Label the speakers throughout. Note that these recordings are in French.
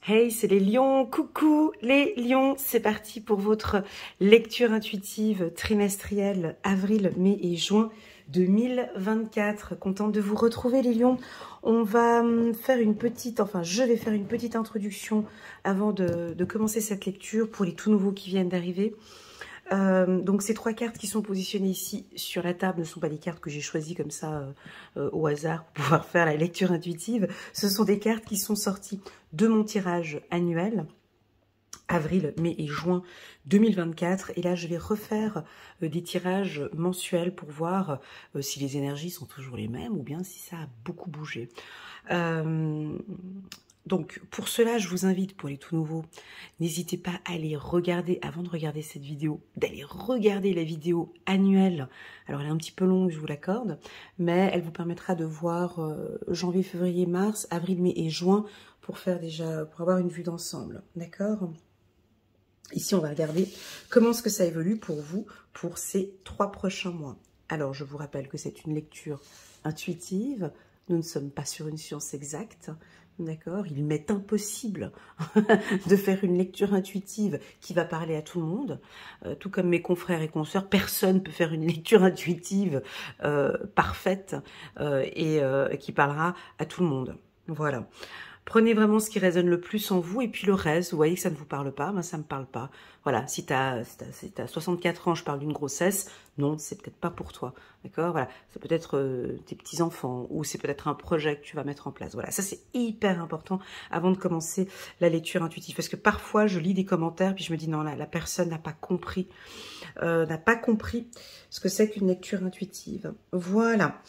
Speaker 1: Hey, c'est les lions, coucou les lions, c'est parti pour votre lecture intuitive trimestrielle avril, mai et juin 2024. Contente de vous retrouver les lions. On va faire une petite, je vais faire une petite introduction avant de commencer cette lecture pour les tout nouveaux qui viennent d'arriver. Donc ces trois cartes qui sont positionnées ici sur la table ne sont pas des cartes que j'ai choisies comme ça au hasard pour pouvoir faire la lecture intuitive. Ce sont des cartes qui sont sorties de mon tirage annuel avril, mai et juin 2024. Et là, je vais refaire des tirages mensuels pour voir si les énergies sont toujours les mêmes ou bien si ça a beaucoup bougé. Donc, pour cela, je vous invite, pour les tout nouveaux, n'hésitez pas à aller regarder, avant de regarder cette vidéo, d'aller regarder la vidéo annuelle. Alors, elle est un petit peu longue, je vous l'accorde, mais elle vous permettra de voir janvier, février, mars, avril, mai et juin pour avoir une vue d'ensemble. D'accord ? Ici, on va regarder comment est-ce que ça évolue pour vous pour ces 3 prochains mois. Alors, je vous rappelle que c'est une lecture intuitive. Nous ne sommes pas sur une science exacte. D'accord, il m'est impossible de faire une lecture intuitive qui va parler à tout le monde. Tout comme mes confrères et consoeurs, personne ne peut faire une lecture intuitive parfaite et qui parlera à tout le monde. Voilà. Prenez vraiment ce qui résonne le plus en vous et puis le reste, vous voyez que ça ne vous parle pas, moi ça ne me parle pas. Voilà, si t'as 64 ans, je parle d'une grossesse, non, c'est peut-être pas pour toi, d'accord? Voilà, c'est peut-être tes petits-enfants ou c'est peut-être un projet que tu vas mettre en place. Voilà, ça c'est hyper important avant de commencer la lecture intuitive parce que parfois je lis des commentaires puis je me dis non, la personne n'a pas compris ce que c'est qu'une lecture intuitive. Voilà,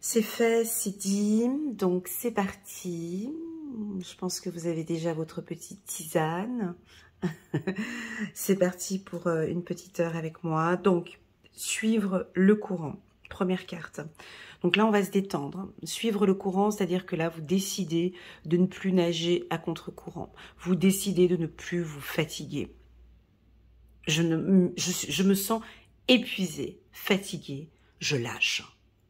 Speaker 1: c'est fait, c'est dit, donc c'est parti. Je pense que vous avez déjà votre petite tisane. C'est parti pour une petite heure avec moi. Donc, suivre le courant. Première carte. Donc là, on va se détendre. Suivre le courant, c'est-à-dire que là, vous décidez de ne plus nager à contre-courant. Vous décidez de ne plus vous fatiguer. Je me sens épuisée, fatiguée. Je lâche.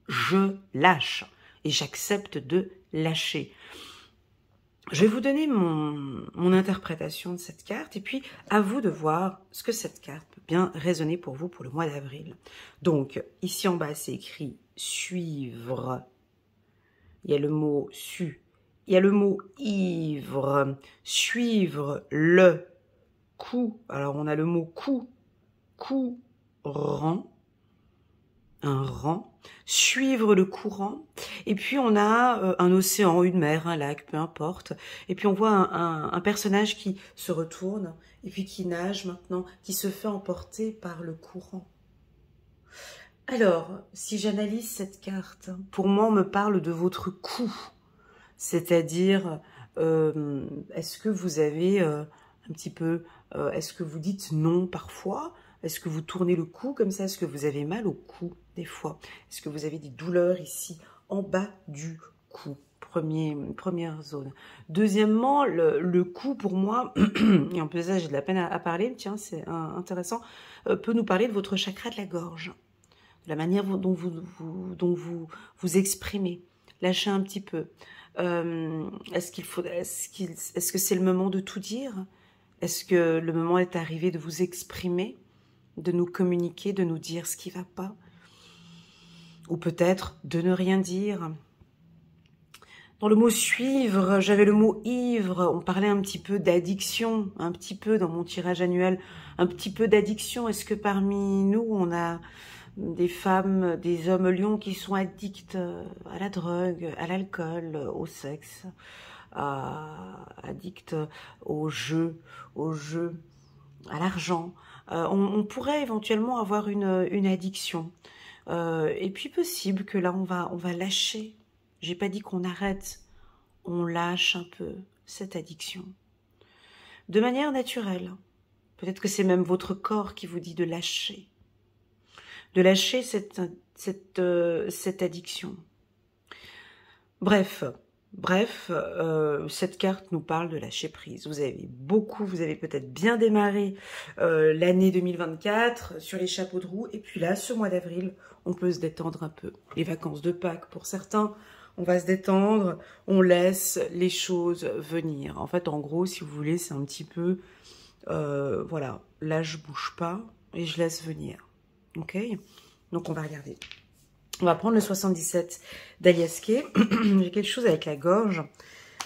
Speaker 1: Je lâche. Et j'accepte de lâcher. Je vais vous donner mon interprétation de cette carte et puis à vous de voir ce que cette carte peut bien résonner pour vous pour le mois d'avril. Donc, ici en bas, c'est écrit « suivre ». Il y a le mot « su ». Il y a le mot « ivre ». Suivre le coup. Alors, on a le mot « coup ». Courant. Un rang, suivre le courant, et puis on a un océan, une mer, un lac, peu importe, et puis on voit un personnage qui se retourne, et puis qui nage maintenant, qui se fait emporter par le courant. Alors, si j'analyse cette carte, pour moi on me parle de votre coup, c'est-à-dire, est-ce que vous avez un petit peu, est-ce que vous dites non parfois ? Est-ce que vous tournez le cou comme ça? Est-ce que vous avez mal au cou des fois? Est-ce que vous avez des douleurs ici en bas du cou? Première zone. Deuxièmement, le cou pour moi, et en plus ça j'ai de la peine à parler, tiens c'est intéressant, peut nous parler de votre chakra de la gorge, de la manière dont vous exprimez. Lâchez un petit peu. Est-ce que c'est le moment de tout dire? Est-ce que le moment est arrivé de vous exprimer? De nous communiquer, de nous dire ce qui ne va pas, ou peut-être de ne rien dire. Dans le mot suivre, j'avais le mot ivre, on parlait un petit peu d'addiction, un petit peu dans mon tirage annuel, un petit peu d'addiction. Est-ce que parmi nous, on a des femmes, des hommes lions qui sont addicts à la drogue, à l'alcool, au sexe, addicts au jeu, à l'argent? On pourrait éventuellement avoir une addiction. Et puis possible que là, on va lâcher. J'ai pas dit qu'on arrête. On lâche un peu cette addiction. De manière naturelle. Peut-être que c'est même votre corps qui vous dit de lâcher. De lâcher cette addiction. Bref, cette carte nous parle de lâcher prise. Vous avez peut-être bien démarré l'année 2024 sur les chapeaux de roue. Et puis là, ce mois d'avril, on peut se détendre un peu. Les vacances de Pâques pour certains, on va se détendre, on laisse les choses venir. En fait, en gros, si vous voulez, c'est un petit peu, voilà, là je bouge pas et je laisse venir. Ok? Donc on va regarder. On va prendre le 77 d'Alias Kay. J'ai quelque chose avec la gorge.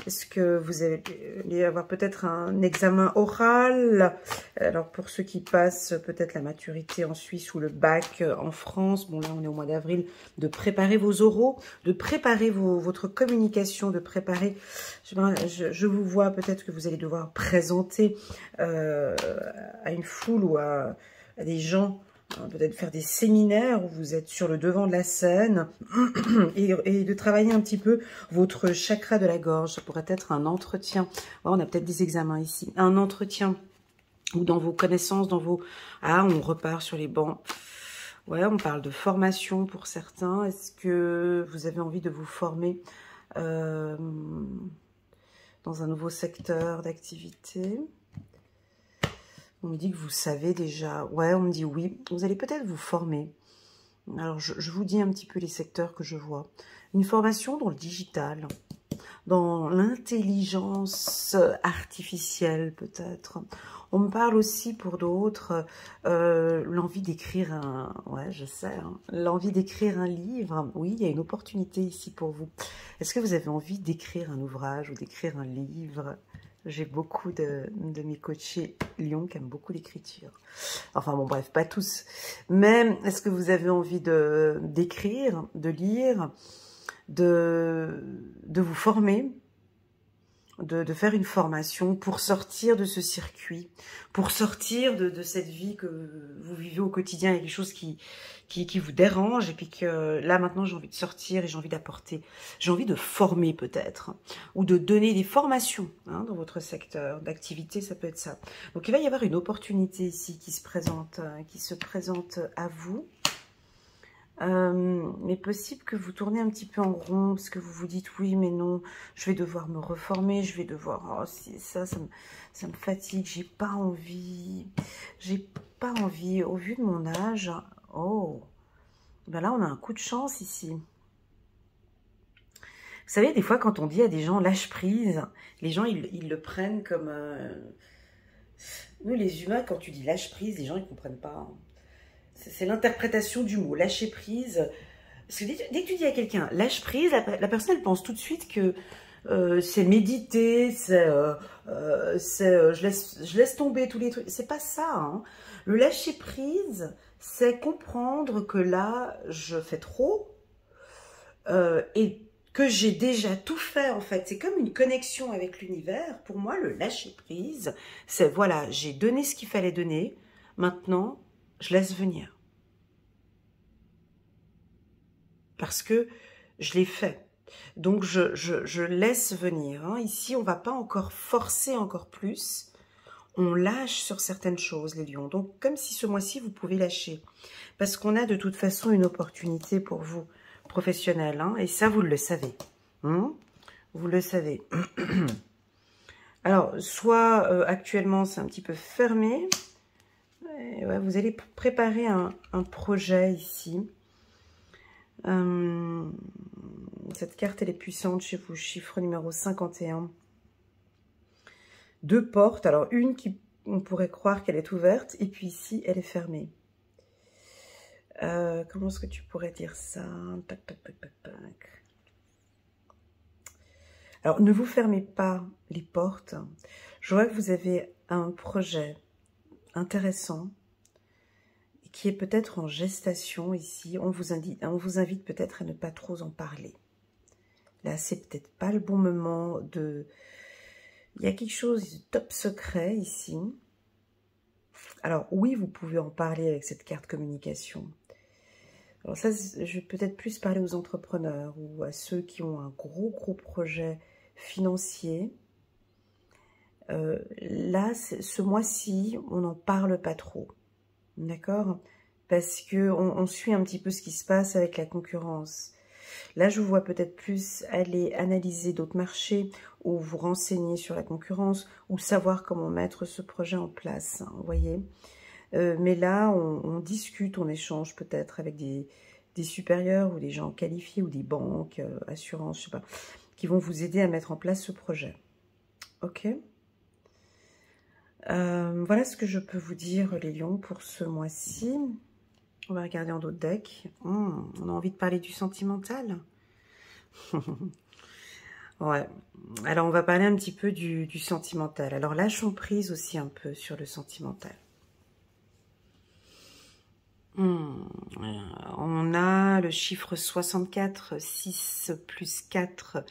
Speaker 1: Est-ce que vous allez avoir peut-être un examen oral? Alors, pour ceux qui passent peut-être la maturité en Suisse ou le bac en France, bon là, on est au mois d'avril, de préparer vos oraux, de préparer votre communication, de préparer... Je vous vois peut-être que vous allez devoir présenter à une foule ou à des gens, peut-être faire des séminaires où vous êtes sur le devant de la scène et de travailler un petit peu votre chakra de la gorge. Ça pourrait être un entretien. Oh, on a peut-être des examens ici. Un entretien ou dans vos connaissances, dans vos... Ah, on repart sur les bancs. Ouais, on parle de formation pour certains. Est-ce que vous avez envie de vous former dans un nouveau secteur d'activité? On me dit que vous savez déjà. Ouais, on me dit oui. Vous allez peut-être vous former. Alors, je vous dis un petit peu les secteurs que je vois. Une formation dans le digital, dans l'intelligence artificielle peut-être. On me parle aussi pour d'autres l'envie d'écrire un... Ouais, je sais. Hein, l'envie d'écrire un livre. Oui, il y a une opportunité ici pour vous. Est-ce que vous avez envie d'écrire un ouvrage ou d'écrire un livre ? J'ai beaucoup de mes coachés Lyon qui aiment beaucoup l'écriture. Enfin bon, bref, pas tous. Mais est-ce que vous avez envie d'écrire, de lire, de vous former, de faire une formation pour sortir de ce circuit, pour sortir de cette vie que vous vivez au quotidien, il y a quelque chose qui vous dérange et puis que là maintenant j'ai envie de sortir et j'ai envie d'apporter, j'ai envie de former peut-être ou de donner des formations hein, dans votre secteur d'activité, ça peut être ça. Donc il va y avoir une opportunité ici qui se présente à vous. Mais possible que vous tournez un petit peu en rond parce que vous vous dites oui mais non, je vais devoir me reformer, je vais devoir, oh ça me fatigue, j'ai pas envie au vu de mon âge. Oh, ben là on a un coup de chance ici. Vous savez, des fois quand on dit à des gens lâche prise, les gens ils le prennent comme nous les humains, quand tu dis lâche prise, les gens ils comprennent pas. C'est l'interprétation du mot, lâcher prise. Parce que dès que tu dis à quelqu'un lâche prise, la personne elle pense tout de suite que c'est méditer, je laisse tomber tous les trucs. C'est pas ça. Hein. Le lâcher prise, c'est comprendre que là, je fais trop et que j'ai déjà tout fait en fait. C'est comme une connexion avec l'univers. Pour moi, le lâcher prise, c'est voilà, j'ai donné ce qu'il fallait donner. Maintenant, je laisse venir. Parce que je l'ai fait. Donc, je laisse venir. Hein. Ici, on ne va pas encore forcer encore plus. On lâche sur certaines choses, les lions. Donc, comme si ce mois-ci, vous pouvez lâcher. Parce qu'on a de toute façon une opportunité pour vous, professionnels. Hein. Et ça, vous le savez. Hein. Vous le savez. Alors, soit actuellement, c'est un petit peu fermé. Ouais, vous allez préparer un projet ici. Cette carte, elle est puissante chez vous. Chiffre numéro 51. Deux portes. Alors, une qui, on pourrait croire qu'elle est ouverte. Et puis ici, elle est fermée. Comment est-ce que tu pourrais dire ça? Tac, tac, tac, tac, tac. Alors, ne vous fermez pas les portes. Je vois que vous avez un projet intéressant qui est peut-être en gestation ici. On vous invite peut-être à ne pas trop en parler. Là, c'est peut-être pas le bon moment de... Il y a quelque chose de top secret ici. Alors, oui, vous pouvez en parler avec cette carte communication. Alors ça, je vais peut-être plus parler aux entrepreneurs ou à ceux qui ont un gros projet financier. Là, ce mois-ci, on n'en parle pas trop. D'accord? Parce que on suit un petit peu ce qui se passe avec la concurrence. Là, je vous vois peut-être plus aller analyser d'autres marchés ou vous renseigner sur la concurrence ou savoir comment mettre ce projet en place. Hein, vous voyez? Mais là, on discute, on échange peut-être avec des des supérieurs ou des gens qualifiés ou des banques, assurances, je sais pas, qui vont vous aider à mettre en place ce projet. Ok. Voilà ce que je peux vous dire, les lions, pour ce mois-ci. On va regarder en d'autres decks. On a envie de parler du sentimental. Ouais. Alors, on va parler un petit peu du sentimental. Alors, lâchons prise aussi un peu sur le sentimental. On a le chiffre 64, 6 plus 4,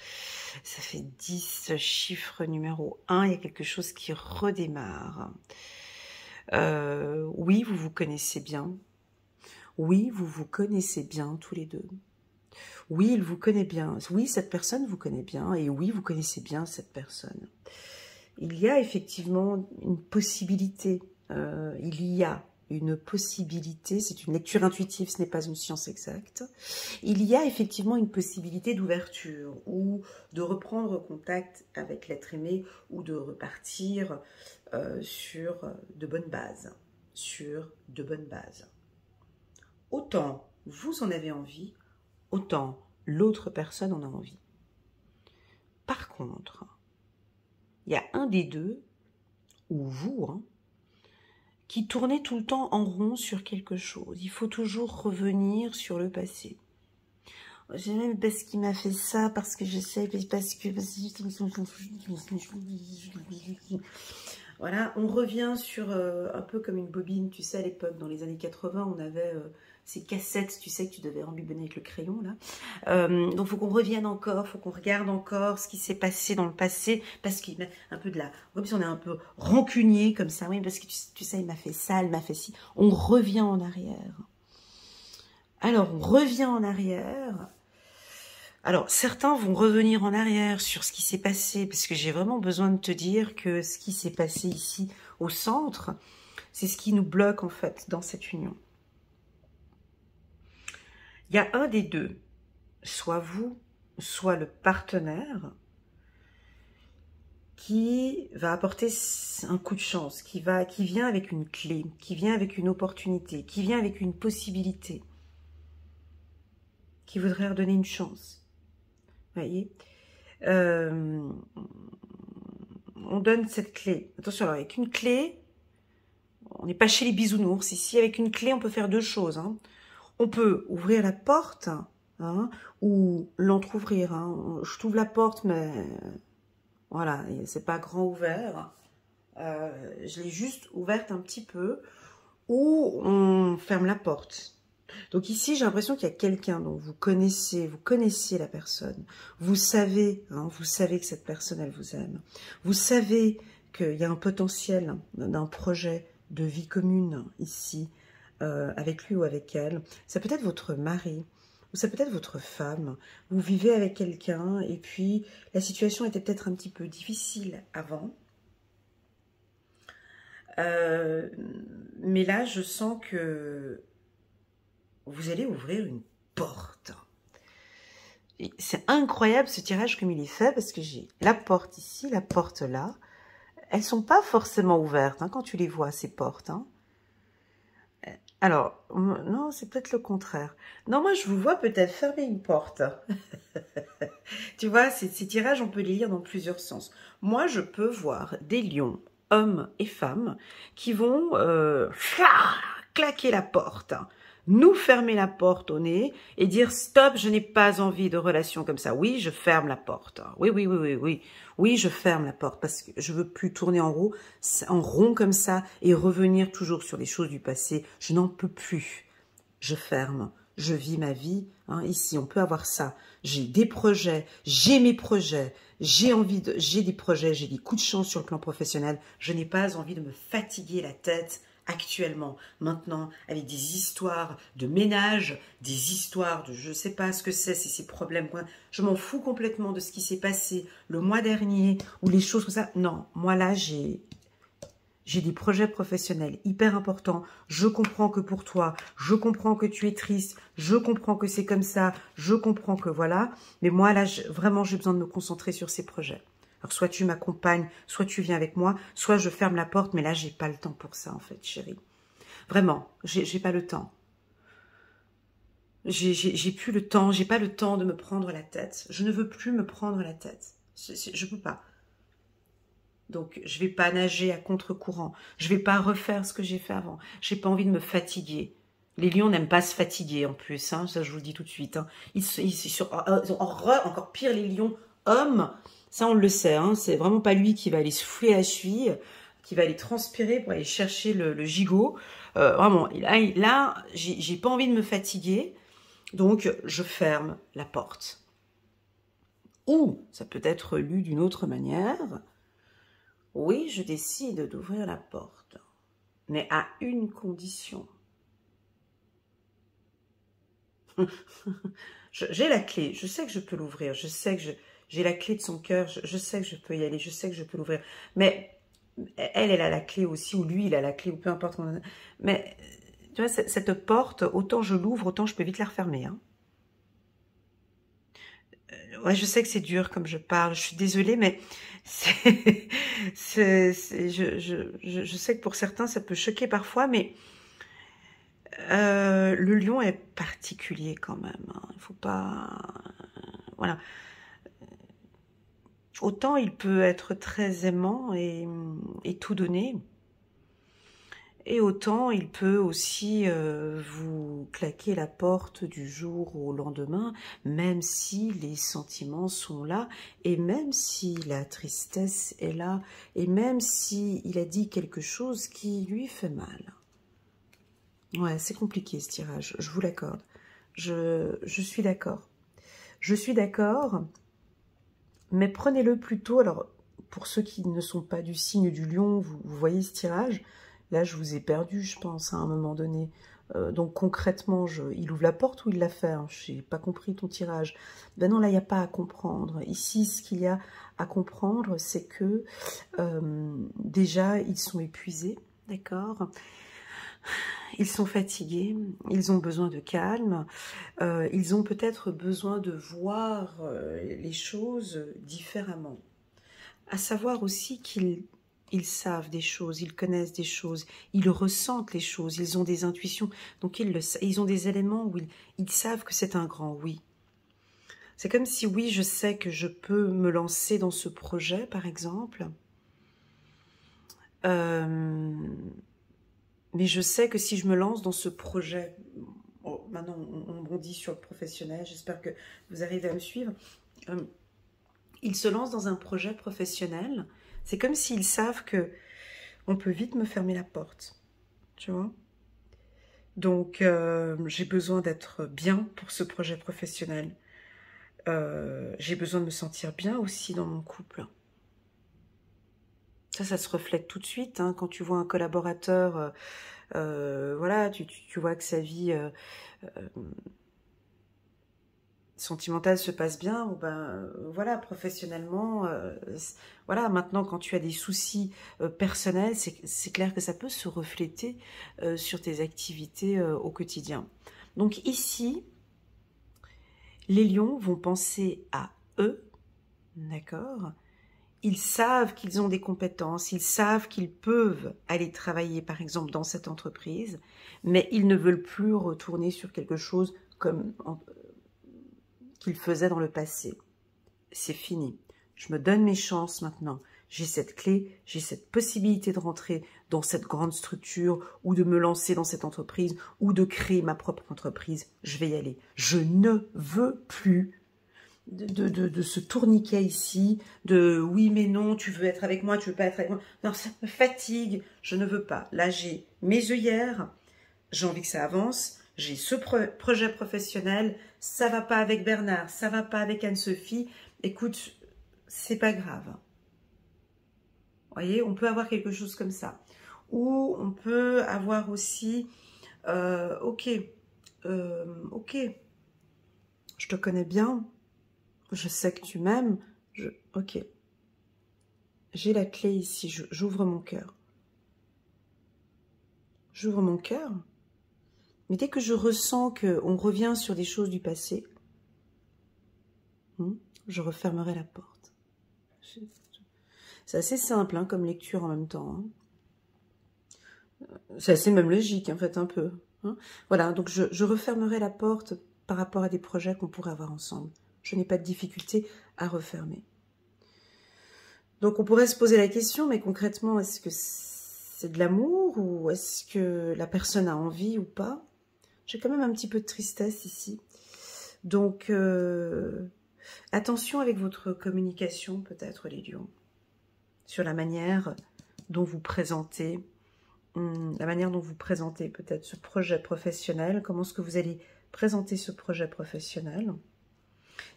Speaker 1: ça fait 10, chiffre numéro 1, il y a quelque chose qui redémarre. Oui, vous vous connaissez bien. Oui, vous vous connaissez bien tous les deux. Oui, il vous connaît bien. Oui, cette personne vous connaît bien. Et oui, vous connaissez bien cette personne. Il y a effectivement une possibilité. Il y a une possibilité. C'est une lecture intuitive, ce n'est pas une science exacte. Il y a effectivement une possibilité d'ouverture ou de reprendre contact avec l'être aimé ou de repartir sur de bonnes bases. Sur de bonnes bases. Autant vous en avez envie, autant l'autre personne en a envie. Par contre, il y a un des deux, ou vous, hein, qui tournez tout le temps en rond sur quelque chose. Il faut toujours revenir sur le passé. J'ai même parce qu'il m'a fait ça, parce que je sais, parce que... Voilà, on revient sur un peu comme une bobine, tu sais, à l'époque, dans les années 80, on avait ces cassettes, tu sais, que tu devais rembobiner avec le crayon, là. Donc, il faut qu'on revienne encore, il faut qu'on regarde encore ce qui s'est passé dans le passé, parce qu'il y a un peu de la... Comme si on est un peu rancunier, comme ça, oui, parce que tu sais, il m'a fait ça, il m'a fait ci. On revient en arrière. Alors, on revient en arrière... Alors, certains vont revenir en arrière sur ce qui s'est passé, parce que j'ai vraiment besoin de te dire que ce qui s'est passé ici, au centre, c'est ce qui nous bloque, en fait, dans cette union. Il y a un des deux, soit vous, soit le partenaire, qui va apporter un coup de chance, qui vient avec une clé, qui vient avec une opportunité, qui vient avec une possibilité, qui voudrait redonner une chance. Voyez, on donne cette clé. Attention, alors avec une clé, on n'est pas chez les bisounours. Ici, avec une clé, on peut faire deux choses. Hein. On peut ouvrir la porte, hein, ou l'entrouvrir. Hein. Je t'ouvre la porte, mais voilà, c'est pas grand ouvert. Je l'ai juste ouverte un petit peu. Ou on ferme la porte. Donc ici, j'ai l'impression qu'il y a quelqu'un dont vous connaissez la personne. Vous savez que cette personne, elle vous aime. Vous savez qu'il y a un potentiel d'un projet de vie commune ici, avec lui ou avec elle. Ça peut être votre mari, ou ça peut être votre femme. Vous vivez avec quelqu'un et puis la situation était peut-être un petit peu difficile avant. Mais là, je sens que vous allez ouvrir une porte. C'est incroyable ce tirage comme il est fait parce que j'ai la porte ici, la porte là. Elles sont pas forcément ouvertes hein, quand tu les vois, ces portes. Hein. Alors, non, c'est peut-être le contraire. Non, moi, je vous vois peut-être fermer une porte. Tu vois, ces tirages, on peut les lire dans plusieurs sens. Moi, je peux voir des lions, hommes et femmes, qui vont claquer la porte, nous fermer la porte au nez et dire « Stop, je n'ai pas envie de relation comme ça. Oui, je ferme la porte. Oui, oui, oui, oui, oui. Oui, je ferme la porte parce que je veux plus tourner en rond comme ça et revenir toujours sur les choses du passé. Je n'en peux plus. Je ferme. Je vis ma vie. Hein. Ici, on peut avoir ça. J'ai des projets, j'ai mes projets, j'ai des projets, j'ai des coups de chance sur le plan professionnel. Je n'ai pas envie de me fatiguer la tête actuellement, maintenant, avec des histoires de ménage, des histoires de je ne sais pas ce que c'est, ces problèmes. Je m'en fous complètement de ce qui s'est passé le mois dernier ou les choses comme ça. Non, moi là, j'ai des projets professionnels hyper importants. Je comprends que pour toi, je comprends que tu es triste, je comprends que c'est comme ça, je comprends que voilà. Mais moi là, vraiment, j'ai besoin de me concentrer sur ces projets. Alors, soit tu m'accompagnes, soit tu viens avec moi, soit je ferme la porte, mais là, j'ai pas le temps pour ça, en fait, chérie. Vraiment, j'ai pas le temps. J'ai plus le temps, j'ai pas le temps de me prendre la tête. Je ne veux plus me prendre la tête. Je peux pas. Donc, je vais pas nager à contre-courant. Je vais pas refaire ce que j'ai fait avant. J'ai pas envie de me fatiguer. Les lions n'aiment pas se fatiguer en plus, hein, ça je vous le dis tout de suite. Hein. Ils ont encore pire les lions hommes, ça on le sait. Hein, c'est vraiment pas lui qui va aller se fouler la cheville, qui va aller transpirer pour aller chercher le gigot. Vraiment, là j'ai pas envie de me fatiguer, donc je ferme la porte. Ou ça peut être lu d'une autre manière. Oui, je décide d'ouvrir la porte, mais à une condition. J'ai la clé, je sais que je peux l'ouvrir, je sais que j'ai la clé de son cœur, je sais que je peux y aller, je sais que je peux l'ouvrir. Mais elle a la clé aussi, ou lui, il a la clé, ou peu importe. Mais tu vois, cette porte, autant je l'ouvre, autant je peux vite la refermer. Hein. Ouais, je sais que c'est dur comme je parle, je suis désolée, mais je sais que pour certains, ça peut choquer parfois, mais le lion est particulier quand même. Hein. Il faut pas... Voilà. Autant il peut être très aimant et tout donner, et autant il peut aussi vous claquer la porte du jour au lendemain, même si les sentiments sont là, et même si la tristesse est là, et même si il a dit quelque chose qui lui fait mal. Ouais, c'est compliqué ce tirage, je vous l'accorde. Je suis d'accord. Je suis d'accord, mais prenez-le plutôt. Alors, pour ceux qui ne sont pas du signe du lion, vous voyez ce tirage. Là, je vous ai perdu, je pense, à un moment donné. Donc, concrètement, il ouvre la porte ou il la ferme? Je n'ai pas compris ton tirage. Ben non, là, il n'y a pas à comprendre. Ici, ce qu'il y a à comprendre, c'est que déjà, ils sont épuisés, d'accord? Ils sont fatigués, ils ont besoin de calme, ils ont peut-être besoin de voir les choses différemment. À savoir aussi qu'ils savent des choses, ils connaissent des choses, ils ressentent les choses, ils ont des intuitions, donc ils ont des éléments où ils savent que c'est un grand oui. C'est comme si, oui, je sais que je peux me lancer dans ce projet, par exemple, mais je sais que si je me lance dans ce projet, maintenant on bondit sur le professionnel, j'espère que vous arrivez à me suivre, ils se lancent dans un projet professionnel, c'est comme s'ils savent que on peut vite me fermer la porte, tu vois. Donc j'ai besoin d'être bien pour ce projet professionnel, j'ai besoin de me sentir bien aussi dans mon couple. Ça se reflète tout de suite, hein, quand tu vois un collaborateur, voilà, tu vois que sa vie sentimentale se passe bien, ou ben voilà, professionnellement, voilà, maintenant quand tu as des soucis personnels, c'est clair que ça peut se refléter sur tes activités au quotidien. Donc ici, les lions vont penser à eux, d'accord? Ils savent qu'ils ont des compétences, ils savent qu'ils peuvent aller travailler, par exemple, dans cette entreprise, mais ils ne veulent plus retourner sur quelque chose comme qu'ils faisaient dans le passé. C'est fini. Je me donne mes chances maintenant. J'ai cette clé, j'ai cette possibilité de rentrer dans cette grande structure ou de me lancer dans cette entreprise ou de créer ma propre entreprise. Je vais y aller. Je ne veux plus de ce tourniquet ici, de oui mais non, tu veux être avec moi, tu veux pas être avec moi. Non, ça me fatigue, je ne veux pas. Là, j'ai mes œillères, j'ai envie que ça avance, j'ai ce projet professionnel, ça va pas avec Bernard, ça va pas avec Anne-Sophie. Écoute, c'est pas grave. Vous voyez, on peut avoir quelque chose comme ça. Ou on peut avoir aussi, ok, ok, je te connais bien, je sais que tu m'aimes, ok. J'ai la clé ici, j'ouvre mon cœur. J'ouvre mon cœur, mais dès que je ressens qu'on revient sur des choses du passé, je refermerai la porte. C'est assez simple hein, comme lecture en même temps. Hein. C'est assez même logique en fait, un peu. Hein. Voilà, donc je refermerai la porte par rapport à des projets qu'on pourrait avoir ensemble. Je n'ai pas de difficulté à refermer. Donc on pourrait se poser la question, mais concrètement, est-ce que c'est de l'amour ou est-ce que la personne a envie ou pas? J'ai quand même un petit peu de tristesse ici. Donc, attention avec votre communication, peut-être, les lions, sur la manière dont vous présentez, peut-être ce projet professionnel, comment est-ce que vous allez présenter ce projet professionnel.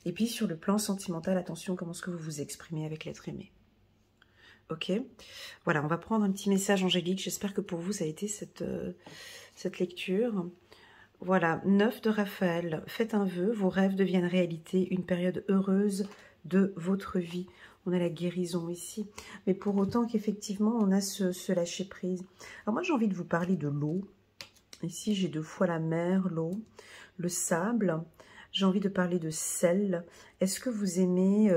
Speaker 1: Et puis, sur le plan sentimental, attention, comment est-ce que vous vous exprimez avec l'être aimé. Ok, voilà, on va prendre un petit message angélique. J'espère que pour vous, ça a été cette lecture. Voilà, 9 de Raphaël. Faites un vœu, vos rêves deviennent réalité, une période heureuse de votre vie. On a la guérison ici. Mais pour autant qu'effectivement, on a ce lâcher-prise. Alors moi, j'ai envie de vous parler de l'eau. Ici, j'ai 2 fois la mer, l'eau, le sable. J'ai envie de parler de sel. Est-ce que vous aimez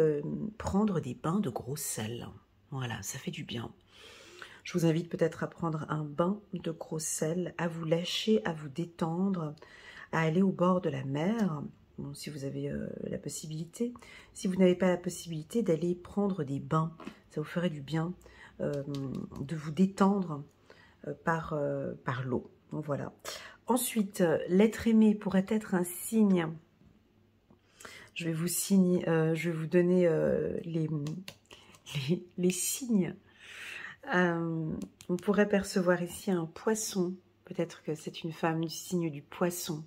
Speaker 1: prendre des bains de gros sel? Voilà, ça fait du bien. Je vous invite peut-être à prendre un bain de gros sel, à vous lâcher, à vous détendre, à aller au bord de la mer, bon, si vous avez la possibilité. Si vous n'avez pas la possibilité d'aller prendre des bains, ça vous ferait du bien de vous détendre par l'eau. Donc voilà. Ensuite, l'être aimé pourrait être un signe. Je vais vous donner les signes. On pourrait percevoir ici un poisson. Peut-être que c'est une femme du signe du poisson,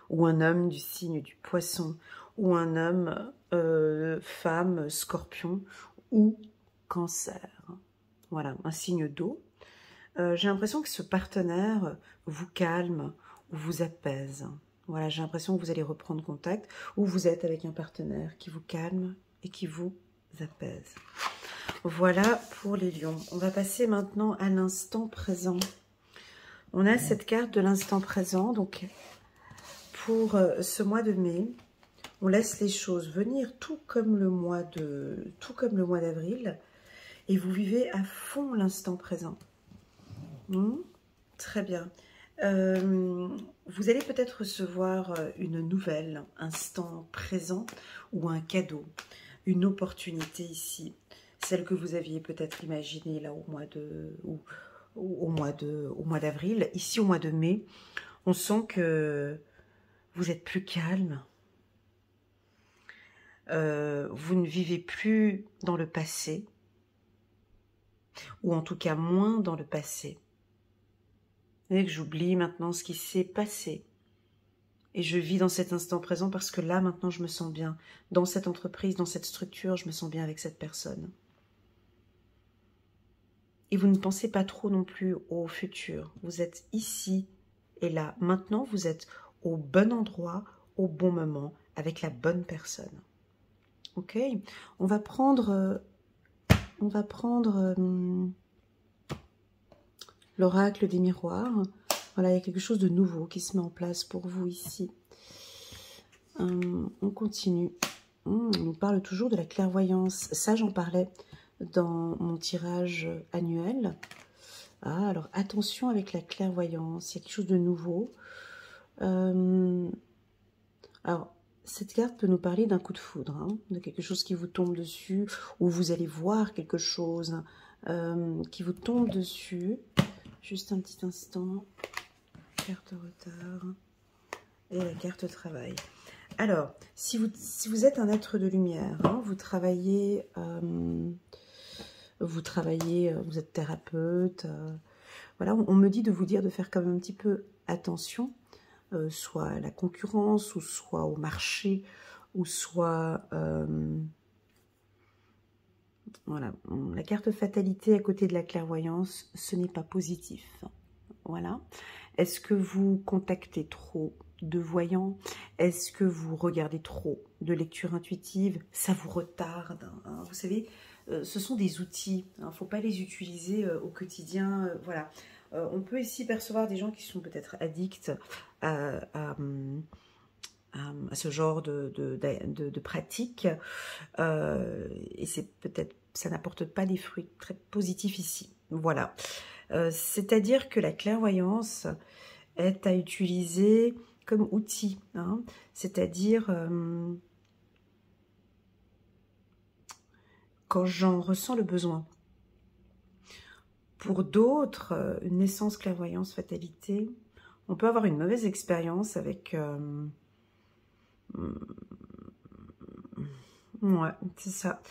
Speaker 1: ou un homme du signe du poisson, ou un homme, femme, scorpion, ou cancer. Voilà, un signe d'eau. J'ai l'impression que ce partenaire vous calme ou vous apaise. Voilà, j'ai l'impression que vous allez reprendre contact, ou vous êtes avec un partenaire qui vous calme et qui vous apaise. Voilà pour les lions. On va passer maintenant à l'instant présent. On a cette carte de l'instant présent. Donc, pour ce mois de mai, on laisse les choses venir tout comme le mois d'avril. Et vous vivez à fond l'instant présent. Très bien. Vous allez peut-être recevoir une nouvelle, instant présent, ou un cadeau, une opportunité ici. Celle que vous aviez peut-être imaginée là au mois d'avril. Ici au mois de mai, on sent que vous êtes plus calme. Vous ne vivez plus dans le passé, ou en tout cas moins dans le passé. Vous voyez que j'oublie maintenant ce qui s'est passé. Et je vis dans cet instant présent parce que là, maintenant, je me sens bien. Dans cette entreprise, dans cette structure, je me sens bien avec cette personne. Et vous ne pensez pas trop non plus au futur. Vous êtes ici et là. Maintenant, vous êtes au bon endroit, au bon moment, avec la bonne personne. Ok? On va prendre l'oracle des miroirs. Voilà, il y a quelque chose de nouveau qui se met en place pour vous ici. On continue. On nous parle toujours de la clairvoyance. Ça, j'en parlais dans mon tirage annuel. Ah, alors attention avec la clairvoyance, il y a quelque chose de nouveau. Alors, cette carte peut nous parler d'un coup de foudre, hein, de quelque chose qui vous tombe dessus, ou vous allez voir quelque chose qui vous tombe dessus. Juste un petit instant. Carte retard et la carte travail. Alors, si vous êtes un être de lumière, hein, vous travaillez, vous êtes thérapeute, voilà, on me dit de vous dire de faire quand même un petit peu attention, soit à la concurrence, ou soit au marché, ou soit... voilà, la carte fatalité à côté de la clairvoyance, ce n'est pas positif. Voilà. Est-ce que vous contactez trop de voyants? Est-ce que vous regardez trop de lecture intuitive? Ça vous retarde, hein. Vous savez, ce sont des outils. Il ne faut pas les utiliser au quotidien. Voilà. On peut ici percevoir des gens qui sont peut-être addicts à ce genre de pratique. Et c'est peut-être, ça n'apporte pas des fruits très positifs ici. Voilà. C'est-à-dire que la clairvoyance est à utiliser comme outil, hein, c'est-à-dire quand j'en ressens le besoin. Pour d'autres, une naissance, clairvoyance, fatalité, on peut avoir une mauvaise expérience avec... ouais, c'est ça.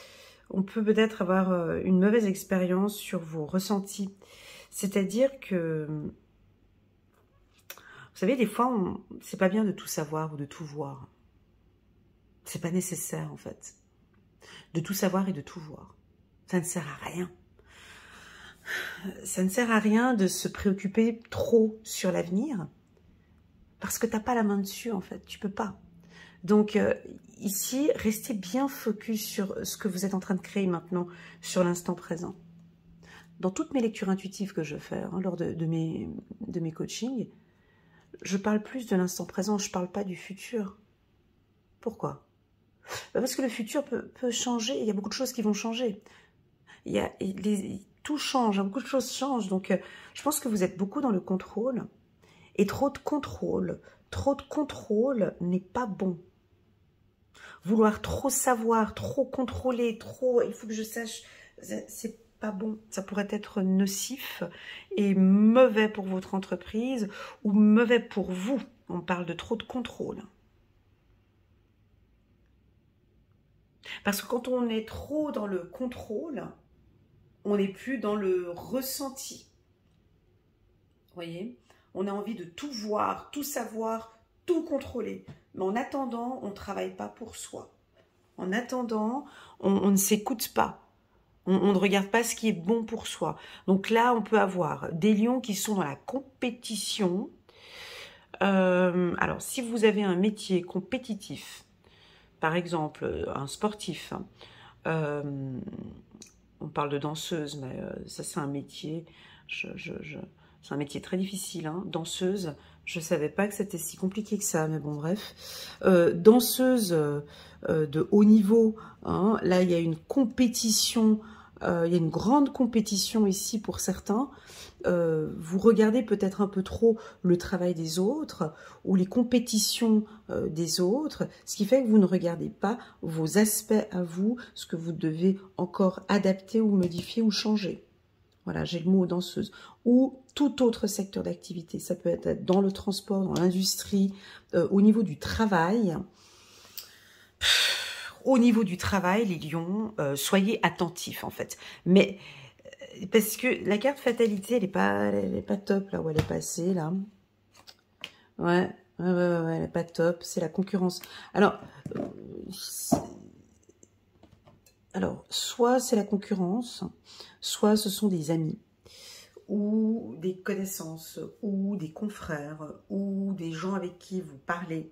Speaker 1: On peut peut-être avoir une mauvaise expérience sur vos ressentis. C'est-à-dire que, vous savez, des fois, c'est pas bien de tout savoir ou de tout voir. C'est pas nécessaire, en fait. De tout savoir et de tout voir. Ça ne sert à rien. Ça ne sert à rien de se préoccuper trop sur l'avenir parce que tu n'as pas la main dessus, en fait. Tu peux pas. Donc, ici, restez bien focus sur ce que vous êtes en train de créer maintenant, sur l'instant présent. Dans toutes mes lectures intuitives que je fais, hein, lors de mes coachings, je parle plus de l'instant présent, je ne parle pas du futur. Pourquoi? Parce que le futur peut changer, il y a beaucoup de choses qui vont changer. Tout change, beaucoup de choses changent. Donc, je pense que vous êtes beaucoup dans le contrôle. Et trop de contrôle n'est pas bon. Vouloir trop savoir, trop contrôler, il faut que je sache, c'est pas bon. Ça pourrait être nocif et mauvais pour votre entreprise ou mauvais pour vous. On parle de trop de contrôle. Parce que quand on est trop dans le contrôle, on n'est plus dans le ressenti. Vous voyez? On a envie de tout voir, tout savoir, tout contrôler. Mais en attendant, on ne travaille pas pour soi. En attendant, on ne s'écoute pas. On ne regarde pas ce qui est bon pour soi. Donc là, on peut avoir des lions qui sont dans la compétition. Alors, si vous avez un métier compétitif, par exemple, un sportif, on parle de danseuse, mais ça c'est un métier, c'est un métier très difficile, hein. Danseuse, je ne savais pas que c'était si compliqué que ça, mais bon bref. Danseuse de haut niveau, hein, là il y a une compétition, il y a une grande compétition ici pour certains. Vous regardez peut-être un peu trop le travail des autres ou les compétitions des autres, ce qui fait que vous ne regardez pas vos aspects à vous, ce que vous devez encore adapter ou modifier ou changer. Voilà, j'ai le mot danseuse. Ou tout autre secteur d'activité. Ça peut être dans le transport, dans l'industrie, au niveau du travail. Au niveau du travail, les lions, soyez attentifs en fait. Mais parce que la carte fatalité, elle est pas top là où elle est passée là. Ouais, elle est pas top. C'est la concurrence. Alors, soit c'est la concurrence, soit ce sont des amis, ou des connaissances, ou des confrères, ou des gens avec qui vous parlez.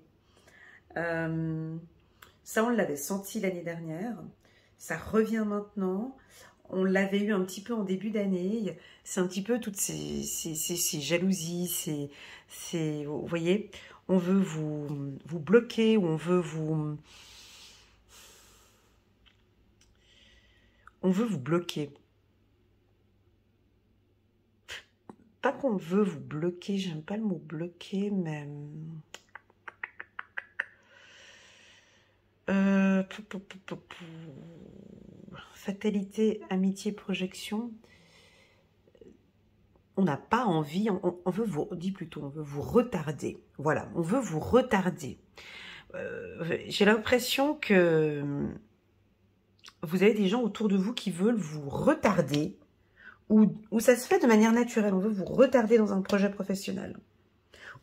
Speaker 1: Ça, on l'avait senti l'année dernière. Ça revient maintenant. On l'avait eu un petit peu en début d'année. C'est un petit peu toutes ces jalousies, vous voyez, on veut vous bloquer, ou on veut vous bloquer. Pas qu'on veut vous bloquer, j'aime pas le mot bloquer, mais... fatalité, amitié, projection. On n'a pas envie, on veut vous, on veut vous retarder. Voilà, on veut vous retarder. J'ai l'impression que vous avez des gens autour de vous qui veulent vous retarder, ou ça se fait de manière naturelle. On veut vous retarder dans un projet professionnel.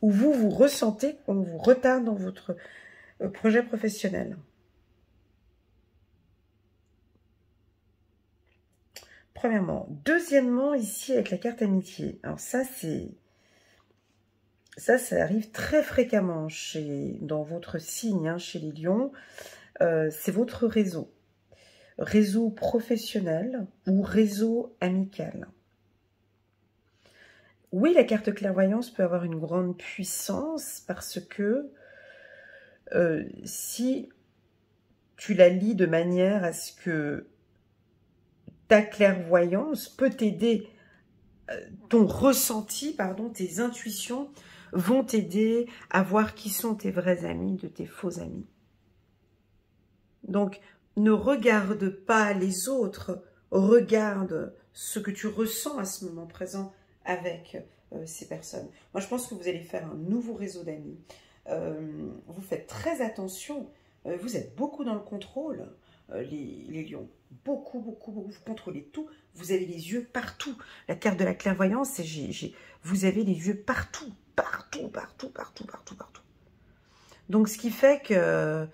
Speaker 1: Ou vous ressentez qu'on vous retarde dans votre projet professionnel. Premièrement. Deuxièmement, ici, avec la carte amitié. Alors ça, ça arrive très fréquemment dans votre signe, hein, chez les lions. C'est votre réseau. Réseau professionnel ou réseau amical. Oui, la carte clairvoyance peut avoir une grande puissance parce que si tu la lis de manière à ce que ta clairvoyance peut t'aider, ton ressenti, pardon, tes intuitions vont t'aider à voir qui sont tes vrais amis de tes faux amis. Donc, ne regarde pas les autres, regarde ce que tu ressens à ce moment présent avec ces personnes. Moi, je pense que vous allez faire un nouveau réseau d'amis. Vous faites très attention, vous êtes beaucoup dans le contrôle, les lions. Beaucoup, beaucoup, beaucoup, vous contrôlez tout, vous avez les yeux partout. La carte de la clairvoyance, c'est vous avez les yeux partout, partout, partout, partout, partout, partout. Donc, ce qui fait que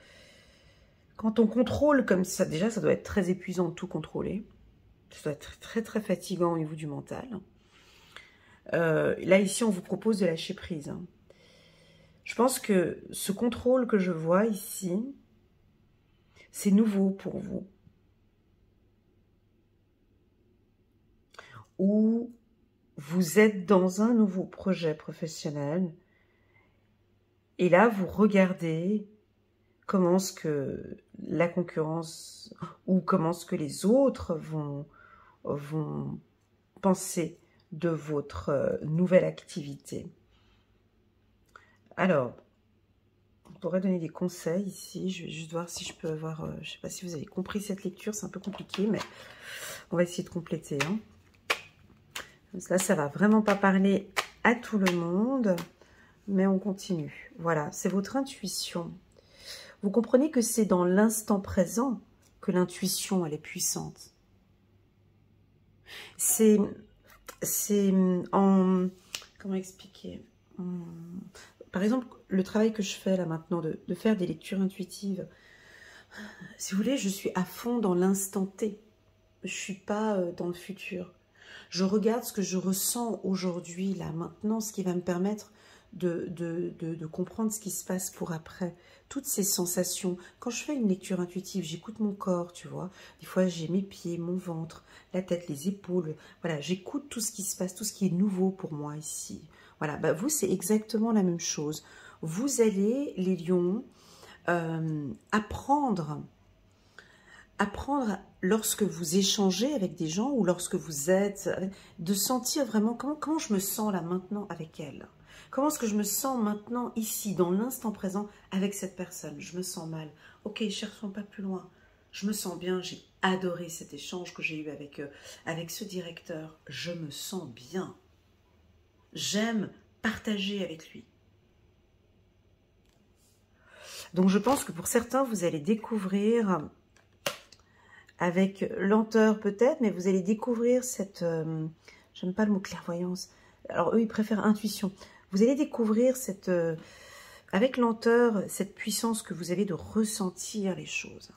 Speaker 1: quand on contrôle comme ça, déjà, ça doit être très épuisant de tout contrôler. Ça doit être très, très fatigant au niveau du mental. Là, ici, on vous propose de lâcher prise. Je pense que ce contrôle que je vois ici, c'est nouveau pour vous. Ou vous êtes dans un nouveau projet professionnel et là, vous regardez comment est-ce que la concurrence ou comment est-ce que les autres vont penser de votre nouvelle activité. Alors, on pourrait donner des conseils ici. Je vais juste voir si je peux avoir... je ne sais pas si vous avez compris cette lecture, c'est un peu compliqué, mais on va essayer de compléter. Hein. Là, ça ne va vraiment pas parler à tout le monde, mais on continue. Voilà, c'est votre intuition. Vous comprenez que c'est dans l'instant présent que l'intuition, elle est puissante. C'est en... Comment expliquer? Par exemple, le travail que je fais là maintenant, de faire des lectures intuitives, si vous voulez, je suis à fond dans l'instant T. Je ne suis pas dans le futur. Je regarde ce que je ressens aujourd'hui, là, maintenant, ce qui va me permettre de comprendre ce qui se passe pour après. Toutes ces sensations. Quand je fais une lecture intuitive, j'écoute mon corps, tu vois. Des fois, j'ai mes pieds, mon ventre, la tête, les épaules. Voilà, j'écoute tout ce qui se passe, tout ce qui est nouveau pour moi ici. Voilà, bah, vous, c'est exactement la même chose. Vous allez, les lions, apprendre lorsque vous échangez avec des gens ou lorsque vous êtes, de sentir vraiment comment je me sens là maintenant avec elle. Comment est-ce que je me sens maintenant ici, dans l'instant présent avec cette personne? Je me sens mal. Ok, cherchons pas plus loin. Je me sens bien, j'ai adoré cet échange que j'ai eu avec ce directeur. Je me sens bien. J'aime partager avec lui. Donc je pense que pour certains, vous allez découvrir... avec lenteur peut-être, mais vous allez découvrir cette... j'aime pas le mot clairvoyance. Alors eux, ils préfèrent intuition. Vous allez découvrir cette, avec lenteur, cette puissance que vous avez de ressentir les choses.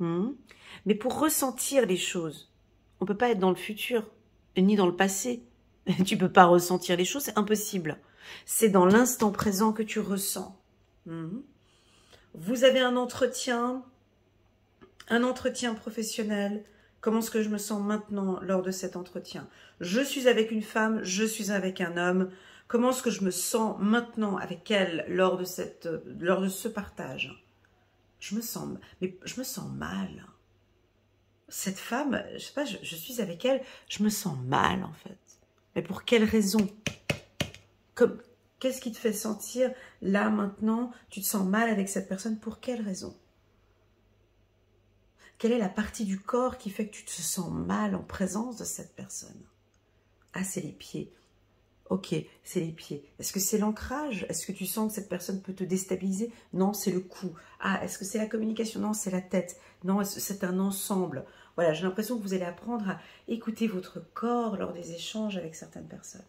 Speaker 1: Mais pour ressentir les choses, on ne peut pas être dans le futur, ni dans le passé. Tu ne peux pas ressentir les choses, c'est impossible. C'est dans l'instant présent que tu ressens. Vous avez un entretien professionnel. Comment est-ce que je me sens maintenant lors de cet entretien? Je suis avec une femme, je suis avec un homme. Comment est-ce que je me sens maintenant avec elle lors de ce partage? Je me sens mal. Cette femme, je sais pas, je suis avec elle, je me sens mal en fait. Mais pour quelle raison? Qu'est-ce qui te fait sentir là maintenant, tu te sens mal avec cette personne? Pour quelle raison? Quelle est la partie du corps qui fait que tu te sens mal en présence de cette personne? Ah, c'est les pieds. Ok, c'est les pieds. Est-ce que c'est l'ancrage? Est-ce que tu sens que cette personne peut te déstabiliser? Non, c'est le cou. Ah, est-ce que c'est la communication? Non, c'est la tête. Non, c'est un ensemble. Voilà, j'ai l'impression que vous allez apprendre à écouter votre corps lors des échanges avec certaines personnes.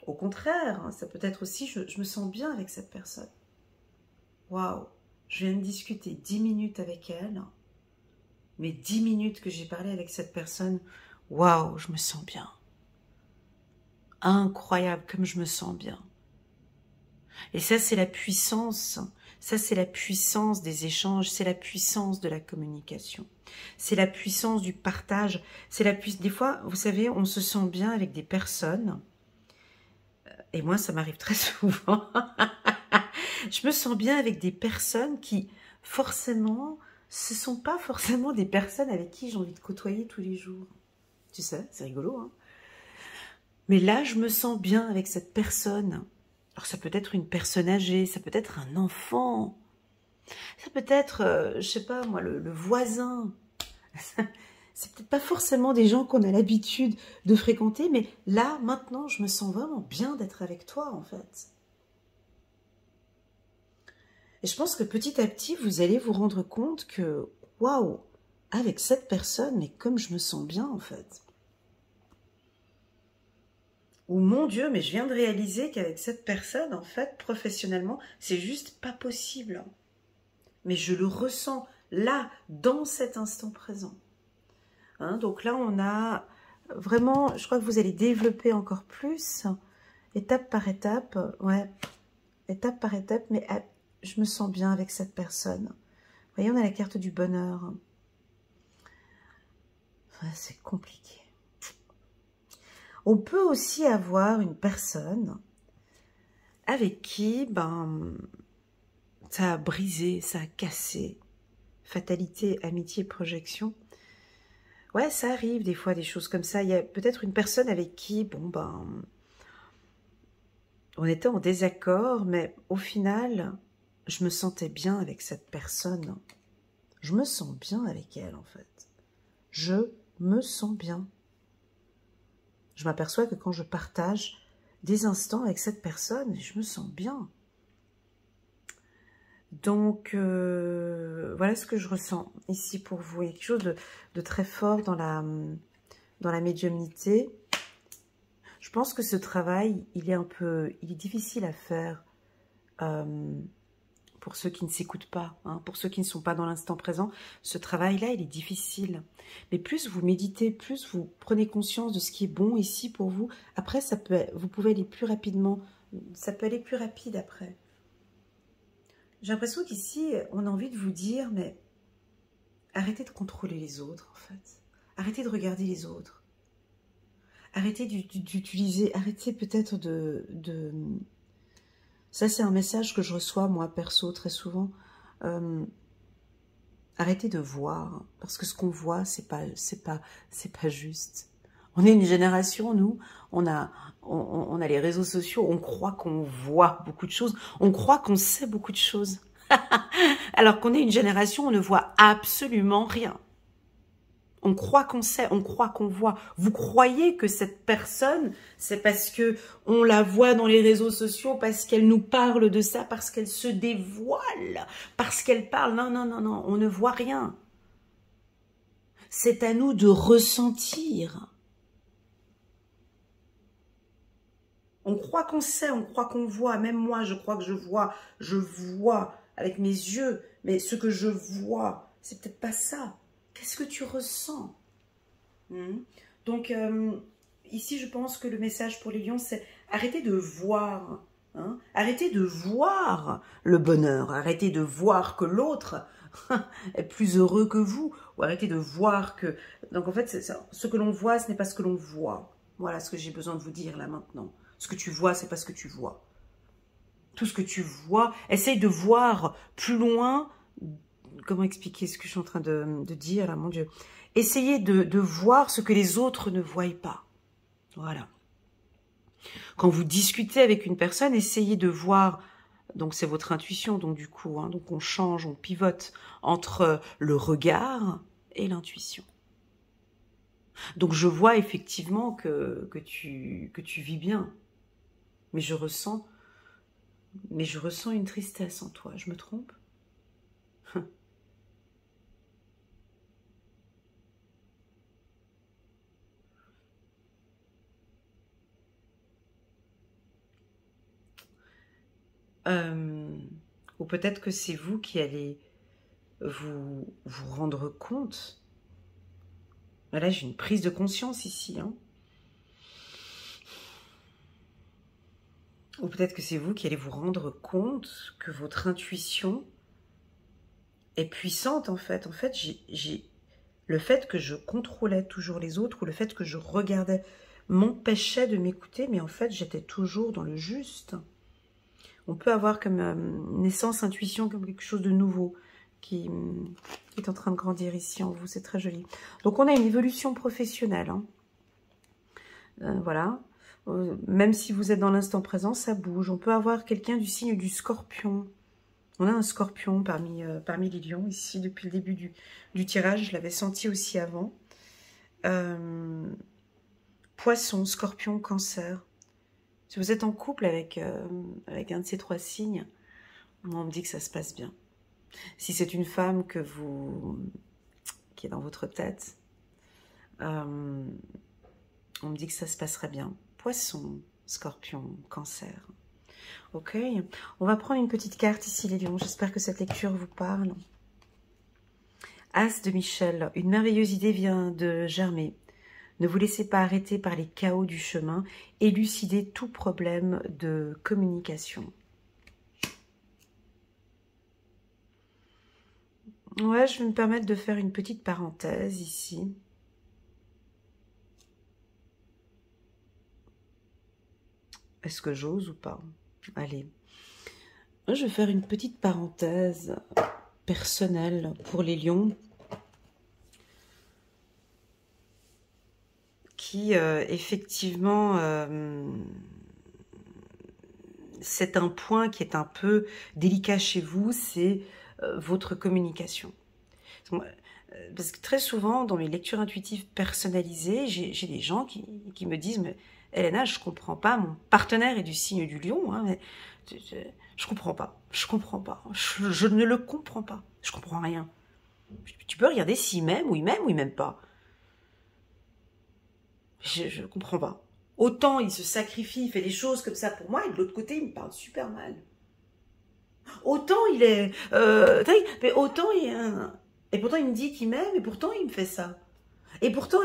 Speaker 1: Au contraire, hein, ça peut être aussi, je me sens bien avec cette personne. Waouh! Je viens de discuter 10 minutes avec elle, mais 10 minutes que j'ai parlé avec cette personne, waouh, je me sens bien. Incroyable comme je me sens bien. Et ça, c'est la puissance. Ça, c'est la puissance des échanges, c'est la puissance de la communication. C'est la puissance du partage. Des fois, vous savez, on se sent bien avec des personnes. Et moi, ça m'arrive très souvent. Je me sens bien avec des personnes qui, forcément, ce ne sont pas forcément des personnes avec qui j'ai envie de côtoyer tous les jours. Tu sais, c'est rigolo, hein? Mais là, je me sens bien avec cette personne. Alors ça peut être une personne âgée, ça peut être un enfant, ça peut être, je sais pas moi, le voisin. C'est peut-être pas forcément des gens qu'on a l'habitude de fréquenter, mais là, maintenant, je me sens vraiment bien d'être avec toi, en fait. Et je pense que petit à petit, vous allez vous rendre compte que, waouh, avec cette personne, mais comme je me sens bien, en fait. Ou mon Dieu, mais je viens de réaliser qu'avec cette personne, en fait, professionnellement, c'est juste pas possible. Mais je le ressens là, dans cet instant présent. Hein, donc là, on a vraiment, je crois que vous allez développer encore plus, étape par étape, ouais, étape par étape, mais je me sens bien avec cette personne. Vous voyez, on a la carte du bonheur. Ouais, c'est compliqué. On peut aussi avoir une personne avec qui, ben, ça a brisé, ça a cassé. Fatalité, amitié, projection. Ouais, ça arrive des fois, des choses comme ça. Il y a peut-être une personne avec qui, bon, ben, on était en désaccord, mais au final, je me sentais bien avec cette personne. Je me sens bien avec elle, en fait. Je me sens bien. Je m'aperçois que quand je partage des instants avec cette personne, je me sens bien. Donc, voilà ce que je ressens ici pour vous. Il y a quelque chose de très fort dans la médiumnité. Je pense que ce travail, il est difficile à faire pour ceux qui ne s'écoutent pas, hein, pour ceux qui ne sont pas dans l'instant présent. Ce travail-là, il est difficile. Mais plus vous méditez, plus vous prenez conscience de ce qui est bon ici pour vous, après, vous pouvez aller plus rapidement. Ça peut aller plus rapide après. J'ai l'impression qu'ici, on a envie de vous dire, mais arrêtez de contrôler les autres, en fait. Arrêtez de regarder les autres. Arrêtez d'utiliser, arrêtez peut-être Ça, c'est un message que je reçois, moi, perso, très souvent. Arrêtez de voir, parce que ce qu'on voit, c'est pas juste. On est une génération, nous, on a les réseaux sociaux, on croit qu'on voit beaucoup de choses, on croit qu'on sait beaucoup de choses. Alors qu'on est une génération, on ne voit absolument rien. On croit qu'on sait, on croit qu'on voit. Vous croyez que cette personne, c'est parce que on la voit dans les réseaux sociaux, parce qu'elle nous parle de ça, parce qu'elle se dévoile, parce qu'elle parle. Non, non, non, non, on ne voit rien. C'est à nous de ressentir. On croit qu'on sait, on croit qu'on voit. Même moi, je crois que je vois avec mes yeux. Mais ce que je vois, c'est peut-être pas ça. Qu'est-ce que tu ressens? Donc, ici, je pense que le message pour les lions, c'est arrêtez de voir. Hein, arrêtez de voir le bonheur. Arrêtez de voir que l'autre est plus heureux que vous. Ou arrêtez de voir que... Donc, en fait, ce que l'on voit, ce n'est pas ce que l'on voit. Voilà ce que j'ai besoin de vous dire là maintenant. Ce que tu vois, c'est pas ce que tu vois. Tout ce que tu vois, essaye de voir plus loin. Comment expliquer ce que je suis en train de dire là, mon Dieu. Essayez de voir ce que les autres ne voient pas. Voilà. Quand vous discutez avec une personne, essayez de voir, donc c'est votre intuition, donc du coup, hein, donc on change, on pivote entre le regard et l'intuition. Donc je vois effectivement que tu vis bien, mais je ressens une tristesse en toi, je me trompe? Ou peut-être que c'est vous qui allez vous rendre compte. Là, j'ai une prise de conscience ici. Hein. Ou peut-être que c'est vous qui allez vous rendre compte que votre intuition est puissante, en fait. En fait, le fait que je contrôlais toujours les autres, ou le fait que je regardais, m'empêchait de m'écouter, mais en fait, j'étais toujours dans le juste. On peut avoir comme naissance, intuition, comme quelque chose de nouveau qui est en train de grandir ici en vous. C'est très joli. Donc, on a une évolution professionnelle. Hein. Voilà. Même si vous êtes dans l'instant présent, ça bouge. On peut avoir quelqu'un du signe du Scorpion. On a un Scorpion parmi les lions ici depuis le début du tirage. Je l'avais senti aussi avant. Poisson, Scorpion, Cancer. Si vous êtes en couple avec un de ces trois signes, on me dit que ça se passe bien. Si c'est une femme qui est dans votre tête, on me dit que ça se passerait bien. Poisson, Scorpion, Cancer. Ok, on va prendre une petite carte ici les lions. J'espère que cette lecture vous parle. As de Michel, une merveilleuse idée vient de germer. Ne vous laissez pas arrêter par les chaos du chemin. Élucidez tout problème de communication. Ouais, je vais me permettre de faire une petite parenthèse ici. Est-ce que j'ose ou pas? Allez. Je vais faire une petite parenthèse personnelle pour les lions. Qui, effectivement, c'est un point qui est un peu délicat chez vous, c'est votre communication. Parce que très souvent, dans mes lectures intuitives personnalisées, j'ai des gens qui me disent « Mais Elena, je comprends pas, mon partenaire est du signe du lion, hein, mais je comprends pas, je ne le comprends pas, je comprends rien. Tu peux regarder s'il m'aime ou il m'aime pas. Je ne comprends pas. Autant il se sacrifie, il fait des choses comme ça pour moi, et de l'autre côté, il me parle super mal. Autant il est... mais autant il est... Et pourtant, il me dit qu'il m'aime, et pourtant, il me fait ça. Et pourtant,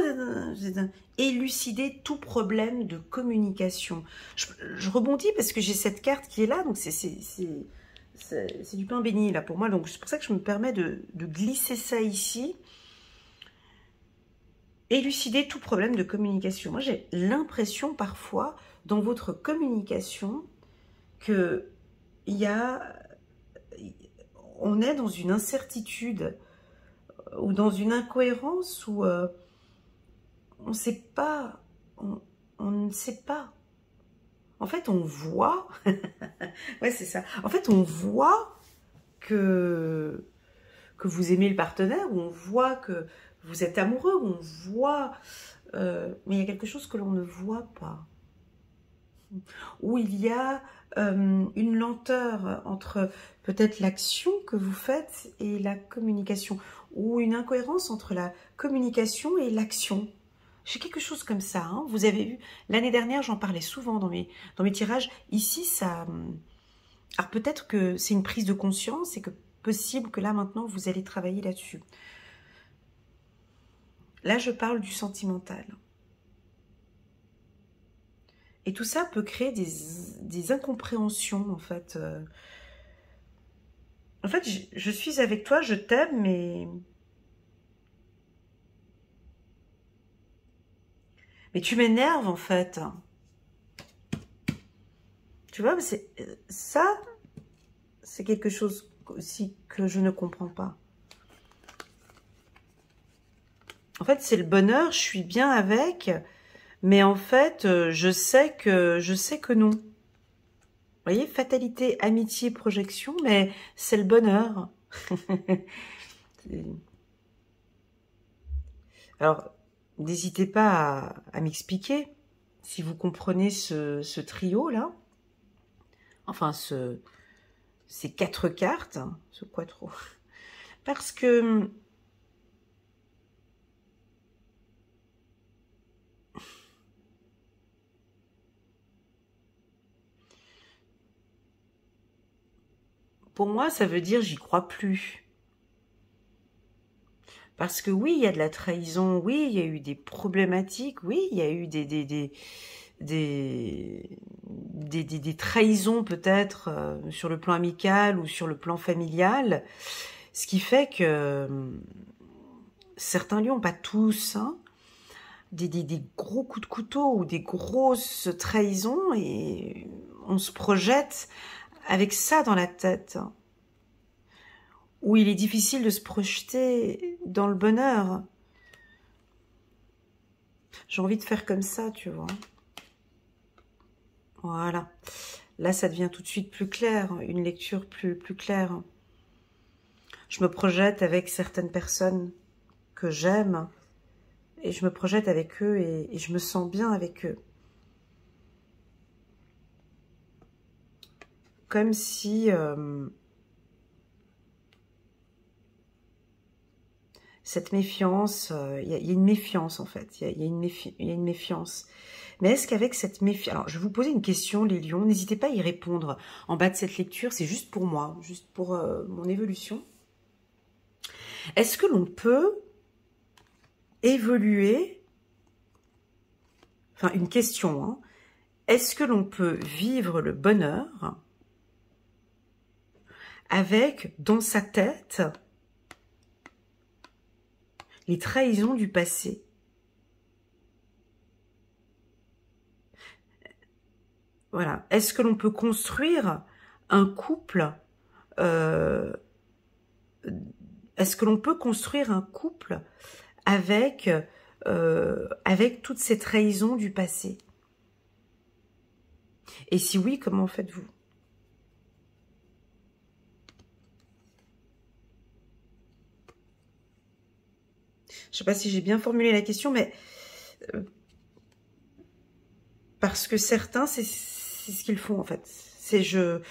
Speaker 1: élucider tout problème de communication. Je rebondis parce que j'ai cette carte qui est là, donc c'est du pain béni, là, pour moi. Donc, c'est pour ça que je me permets de glisser ça ici. Élucider tout problème de communication. Moi, j'ai l'impression, parfois, dans votre communication, que on est dans une incertitude ou dans une incohérence où on ne sait pas, on ne sait pas. En fait, on voit, ouais, c'est ça. En fait, on voit que vous aimez le partenaire, ou on voit que vous êtes amoureux, ou on voit, mais il y a quelque chose que l'on ne voit pas. Où il y a une lenteur entre peut-être l'action que vous faites et la communication, ou une incohérence entre la communication et l'action. J'ai quelque chose comme ça, hein. Vous avez vu, l'année dernière, j'en parlais souvent dans mes tirages. Ici, ça... Alors peut-être que c'est une prise de conscience et que possible que là, maintenant, vous allez travailler là-dessus. Là, je parle du sentimental. Et tout ça peut créer des incompréhensions, en fait. En fait, je suis avec toi, je t'aime, mais tu m'énerves, en fait. Tu vois, ça, c'est quelque chose aussi que je ne comprends pas. En fait, c'est le bonheur, je suis bien avec, mais en fait, je sais que non. Vous voyez, fatalité, amitié, projection, mais c'est le bonheur. Alors, n'hésitez pas à m'expliquer si vous comprenez ce trio-là. Enfin, ces 4 cartes, hein, ce quattro. Parce que... Pour moi, ça veut dire j'y crois plus. Parce que oui, il y a de la trahison, oui, il y a eu des problématiques, oui, il y a eu des trahisons peut-être sur le plan amical ou sur le plan familial, ce qui fait que certains lions, pas tous, hein, des gros coups de couteau ou des grosses trahisons, et on se projette avec ça dans la tête, où il est difficile de se projeter dans le bonheur. J'ai envie de faire comme ça, tu vois. Voilà. Là, ça devient tout de suite plus clair, une lecture plus claire. Je me projette avec certaines personnes que j'aime et je me projette avec eux et je me sens bien avec eux. Comme si cette méfiance, il y a une méfiance en fait, il y a une méfiance. Mais est-ce qu'avec cette méfiance... Alors, je vais vous poser une question, les lions, n'hésitez pas à y répondre en bas de cette lecture, c'est juste pour moi, juste pour mon évolution. Est-ce que l'on peut évoluer, enfin une question, hein, est-ce que l'on peut vivre le bonheur avec, dans sa tête, les trahisons du passé? Voilà. Est-ce que l'on peut construire un couple est-ce que l'on peut construire un couple avec, avec toutes ces trahisons du passé? Et si oui, comment faites-vous? Je ne sais pas si j'ai bien formulé la question, mais parce que certains, c'est ce qu'ils font en fait. C'est je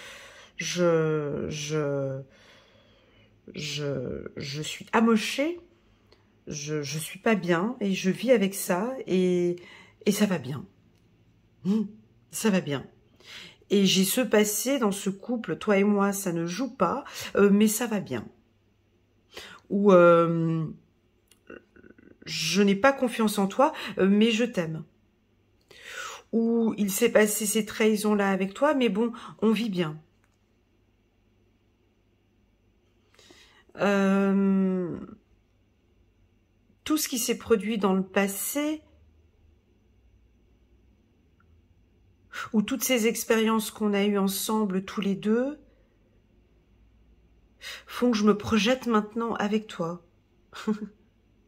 Speaker 1: suis amochée, je suis pas bien et je vis avec ça et ça va bien. Ça va bien. Et j'ai ce passé dans ce couple, toi et moi, ça ne joue pas, mais ça va bien. Ou je n'ai pas confiance en toi, mais je t'aime. Ou il s'est passé ces trahisons-là avec toi, mais bon, on vit bien. Tout ce qui s'est produit dans le passé, ou toutes ces expériences qu'on a eues ensemble tous les deux, font que je me projette maintenant avec toi.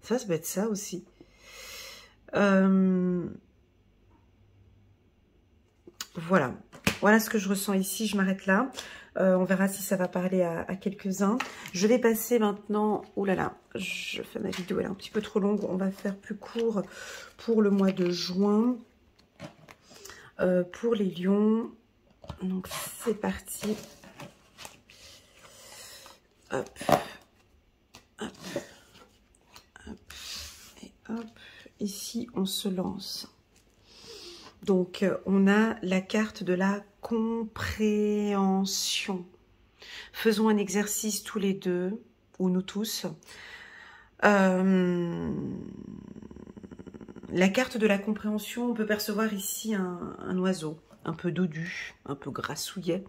Speaker 1: Ça peut être ça aussi. Voilà. Voilà ce que je ressens ici. Je m'arrête là. On verra si ça va parler à quelques-uns. Je vais passer maintenant... Oh là là, je fais ma vidéo, elle est un petit peu trop longue. On va faire plus court pour le mois de juin. Pour les lions. Donc, c'est parti. Hop. Hop. Hop. Et hop. Ici, on se lance. Donc, on a la carte de la compréhension. Faisons un exercice tous les deux, ou nous tous. La carte de la compréhension, on peut percevoir ici un oiseau, un peu dodu, un peu grassouillet,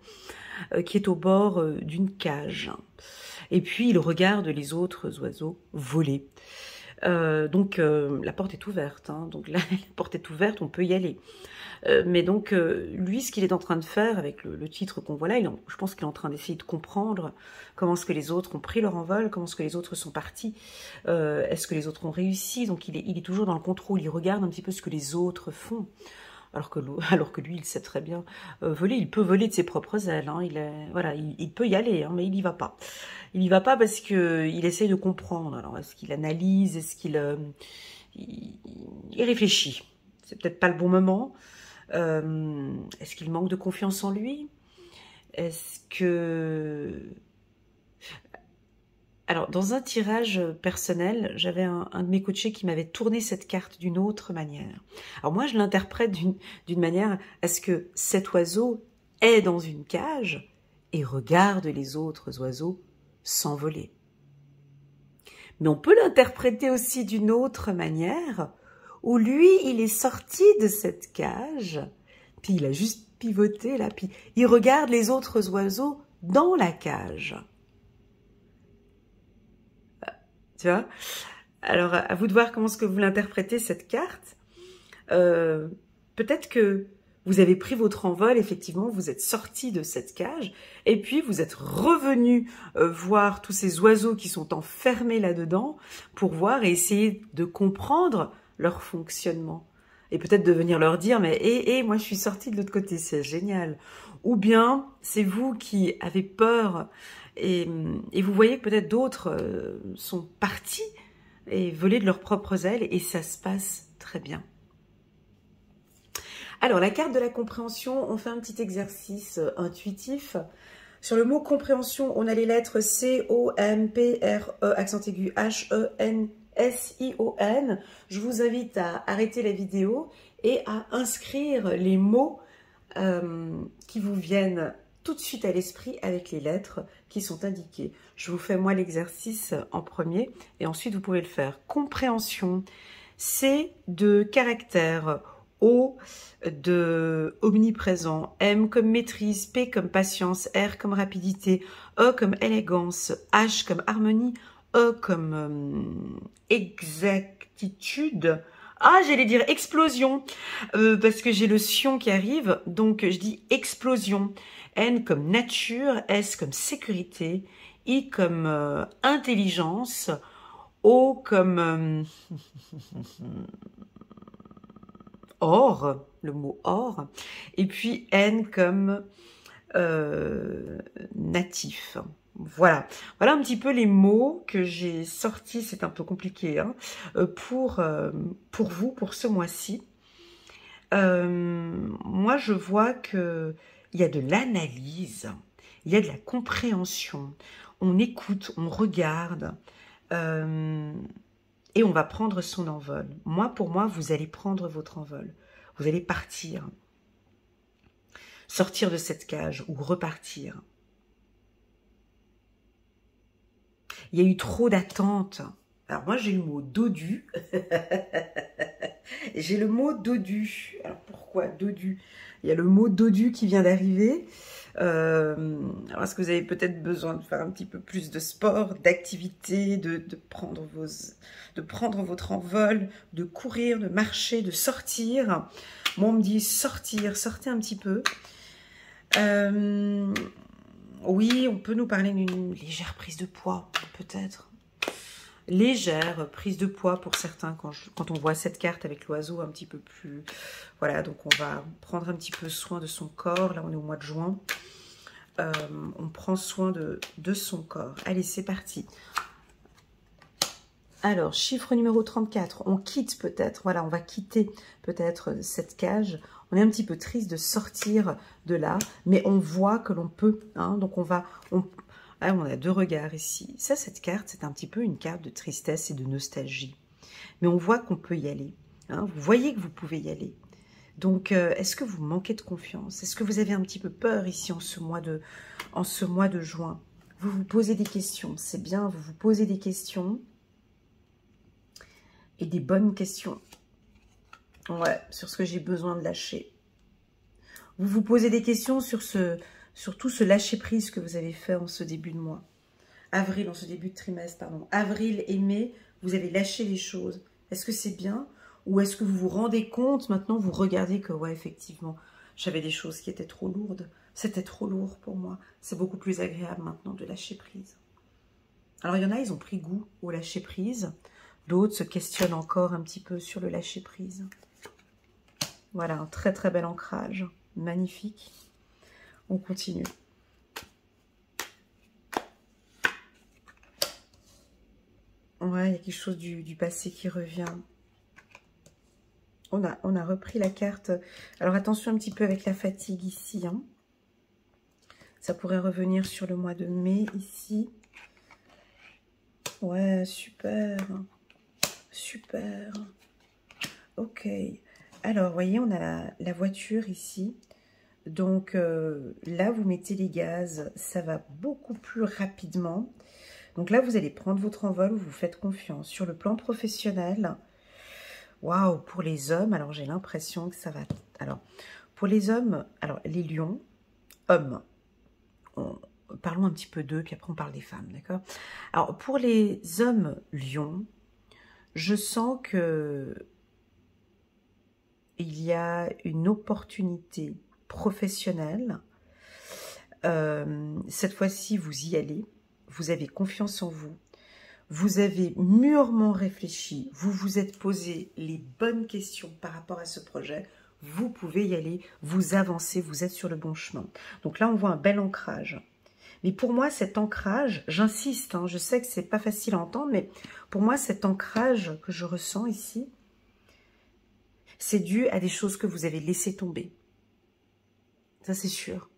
Speaker 1: qui est au bord d'une cage. Et puis, il regarde les autres oiseaux voler. Donc, la porte est ouverte. Hein, donc, là, la porte est ouverte, on peut y aller. Mais donc, lui, ce qu'il est en train de faire avec le titre qu'on voit là, je pense qu'il est en train d'essayer de comprendre comment est-ce que les autres ont pris leur envol, comment est-ce que les autres sont partis, est-ce que les autres ont réussi. Donc, il est toujours dans le contrôle, il regarde un petit peu ce que les autres font. Alors que lui, il sait très bien voler. Il peut voler de ses propres ailes. Hein. Voilà, il peut y aller, hein, mais il n'y va pas. Il n'y va pas parce qu'il essaie de comprendre. Alors, est-ce qu'il analyse? Est-ce qu'il il réfléchit? C'est peut-être pas le bon moment. Est-ce qu'il manque de confiance en lui? Est-ce que... Alors, dans un tirage personnel, j'avais un de mes coachés qui m'avait tourné cette carte d'une autre manière. Alors moi, je l'interprète d'une manière à ce que cet oiseau est dans une cage et regarde les autres oiseaux s'envoler. Mais on peut l'interpréter aussi d'une autre manière, où lui, il est sorti de cette cage, puis il a juste pivoté là, puis il regarde les autres oiseaux dans la cage. Tu vois? Alors, à vous de voir comment est-ce que vous l'interprétez, cette carte. Peut-être que vous avez pris votre envol, effectivement, vous êtes sorti de cette cage, et puis vous êtes revenu voir tous ces oiseaux qui sont enfermés là-dedans, pour voir et essayer de comprendre leur fonctionnement. Et peut-être de venir leur dire, mais moi je suis sortie de l'autre côté, c'est génial. Ou bien c'est vous qui avez peur et vous voyez que peut-être d'autres sont partis et volés de leurs propres ailes et ça se passe très bien. Alors la carte de la compréhension, on fait un petit exercice intuitif. Sur le mot compréhension, on a les lettres C, O, M, P, R, E, accent aigu, H, E, N, S, I, O, N. Je vous invite à arrêter la vidéo et à inscrire les mots qui vous viennent tout de suite à l'esprit avec les lettres qui sont indiquées. Je vous fais moi l'exercice en premier et ensuite vous pouvez le faire. Compréhension, C de caractère, O de omniprésent, M comme maîtrise, P comme patience, R comme rapidité, E comme élégance, H comme harmonie, E comme exactitude. Ah, j'allais dire explosion, parce que j'ai le sion qui arrive, donc je dis explosion. N comme nature, S comme sécurité, I comme intelligence, O comme or, le mot or, et puis N comme natif. Voilà, voilà un petit peu les mots que j'ai sortis, c'est un peu compliqué, hein, pour vous, pour ce mois-ci. Moi, je vois qu'il y a de l'analyse, il y a de la compréhension, on écoute, on regarde, et on va prendre son envol. Pour moi, vous allez prendre votre envol. Vous allez partir. Sortir de cette cage ou repartir. Il y a eu trop d'attentes. Alors moi, j'ai le mot dodu. J'ai le mot dodu. Alors pourquoi dodu? Il y a le mot dodu qui vient d'arriver. Alors est-ce que vous avez peut-être besoin de faire un petit peu plus de sport, d'activité, de prendre votre envol, de courir, de marcher, de sortir. Moi, on me dit sortir, sortez un petit peu. Oui, on peut nous parler d'une légère prise de poids, peut-être. Légère prise de poids pour certains quand on voit cette carte avec l'oiseau un petit peu plus... Voilà, donc on va prendre un petit peu soin de son corps. Là, on est au mois de juin. On prend soin de son corps. Allez, c'est parti. Alors, chiffre numéro 34, on quitte peut-être, voilà, on va quitter peut-être cette cage. On est un petit peu triste de sortir de là, mais on voit que l'on peut, hein, donc on a deux regards ici. Ça, cette carte, c'est un petit peu une carte de tristesse et de nostalgie. Mais on voit qu'on peut y aller, hein, vous voyez que vous pouvez y aller. Donc, est-ce que vous manquez de confiance? Est-ce que vous avez un petit peu peur ici en ce mois de juin? Vous vous posez des questions, c'est bien, vous vous posez des questions. Et des bonnes questions. Ouais, sur ce que j'ai besoin de lâcher. Vous vous posez des questions sur tout ce lâcher-prise que vous avez fait en ce début de mois. Avril, en ce début de trimestre, pardon. Avril et mai, vous avez lâché les choses. Est-ce que c'est bien? Ou est-ce que vous vous rendez compte, maintenant, vous regardez que, ouais, effectivement, j'avais des choses qui étaient trop lourdes. C'était trop lourd pour moi. C'est beaucoup plus agréable maintenant de lâcher prise. Alors, il y en a, ils ont pris goût au lâcher-prise. D'autres se questionnent encore un petit peu sur le lâcher-prise. Voilà, un très très bel ancrage. Magnifique. On continue. Ouais, il y a quelque chose du passé qui revient. On a repris la carte. Alors attention un petit peu avec la fatigue ici. Hein. Ça pourrait revenir sur le mois de mai ici. Ouais, super. Super. Ok. Alors, vous voyez, on a la voiture ici. Donc, là, vous mettez les gaz. Ça va beaucoup plus rapidement. Donc là, vous allez prendre votre envol. Vous faites confiance. Sur le plan professionnel, waouh, pour les hommes, alors j'ai l'impression que ça va... Alors, pour les hommes, alors les lions, hommes, parlons un petit peu d'eux, puis après on parle des femmes, d'accord? Alors, pour les hommes lions, je sens que il y a une opportunité professionnelle. Cette fois-ci, vous y allez. Vous avez confiance en vous. vous avez mûrement réfléchi, vous vous êtes posé les bonnes questions par rapport à ce projet, vous pouvez y aller, vous avancez, vous êtes sur le bon chemin. Donc là, on voit un bel ancrage. Mais pour moi, cet ancrage, j'insiste, hein, je sais que c'est pas facile à entendre, mais pour moi, cet ancrage que je ressens ici, c'est dû à des choses que vous avez laissées tomber. Ça, c'est sûr.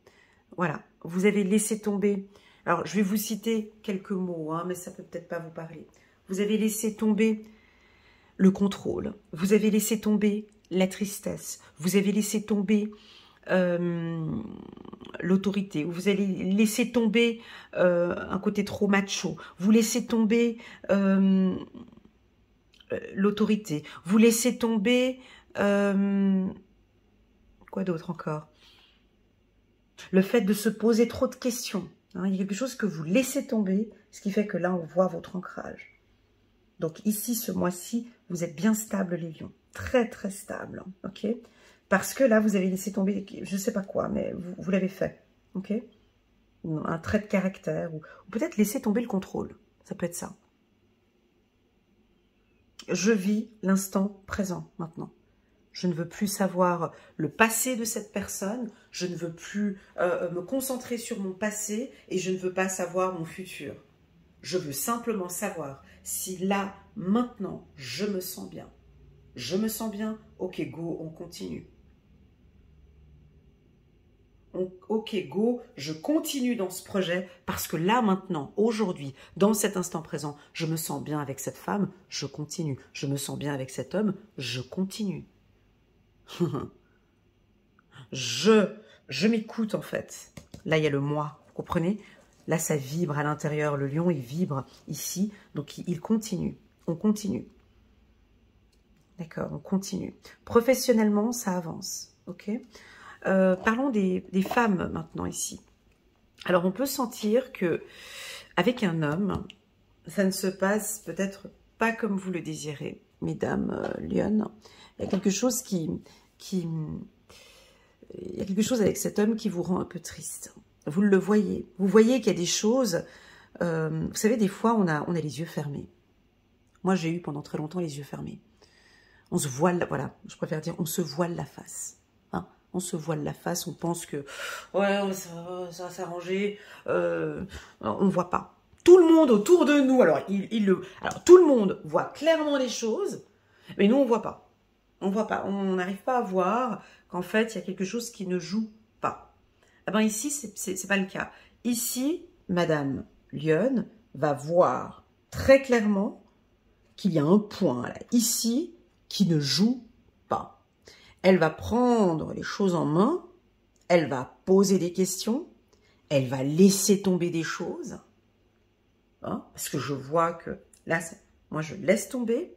Speaker 1: Voilà, vous avez laissé tomber. Alors, je vais vous citer quelques mots, hein, mais ça peut peut-être pas vous parler. Vous avez laissé tomber le contrôle. Vous avez laissé tomber la tristesse. Vous avez laissé tomber l'autorité. Vous allez laisser tomber un côté trop macho. Vous laissez tomber l'autorité. Vous laissez tomber... quoi d'autre encore? Le fait de se poser trop de questions. Hein, il y a quelque chose que vous laissez tomber, ce qui fait que là, on voit votre ancrage. Donc ici, ce mois-ci, vous êtes bien stable, les lions. Très, très stable. Ok? Parce que là, vous avez laissé tomber, je ne sais pas quoi, mais vous l'avez fait. Ok? Un trait de caractère. Ou peut-être laisser tomber le contrôle. Ça peut être ça. Je vis l'instant présent maintenant. Je ne veux plus savoir le passé de cette personne, je ne veux plus me concentrer sur mon passé et je ne veux pas savoir mon futur. Je veux simplement savoir si là, maintenant, je me sens bien. Je me sens bien, ok, go, on continue. Ok, go, je continue dans ce projet parce que là, maintenant, aujourd'hui, dans cet instant présent, je me sens bien avec cette femme, je continue. Je me sens bien avec cet homme, je continue. je m'écoute en fait. Là, il y a le moi, vous comprenez? Là, ça vibre à l'intérieur. Le lion, il vibre ici. Donc, il continue. On continue. D'accord, on continue. Professionnellement, ça avance. Ok. Parlons des femmes maintenant ici. Alors, on peut sentir que avec un homme, ça ne se passe peut-être pas comme vous le désirez, mesdames lionnes. Il y a quelque chose il y a quelque chose avec cet homme qui vous rend un peu triste. Vous le voyez. Vous voyez qu'il y a des choses... vous savez, des fois, on a les yeux fermés. Moi, j'ai eu pendant très longtemps les yeux fermés. On se voile... Voilà, je préfère dire, on se voile la face. Hein, on se voile la face, on pense que... Ouais, ça va s'arranger. On ne voit pas. Tout le monde autour de nous, alors tout le monde voit clairement les choses, mais nous, on ne voit pas. On voit pas, on n'arrive pas à voir qu'en fait, il y a quelque chose qui ne joue pas. Eh ben ici, c'est pas le cas. Ici, Madame Lionne va voir très clairement qu'il y a un point là, ici qui ne joue pas. Elle va prendre les choses en main, elle va poser des questions, elle va laisser tomber des choses. Hein, parce que je vois que là, moi, je laisse tomber.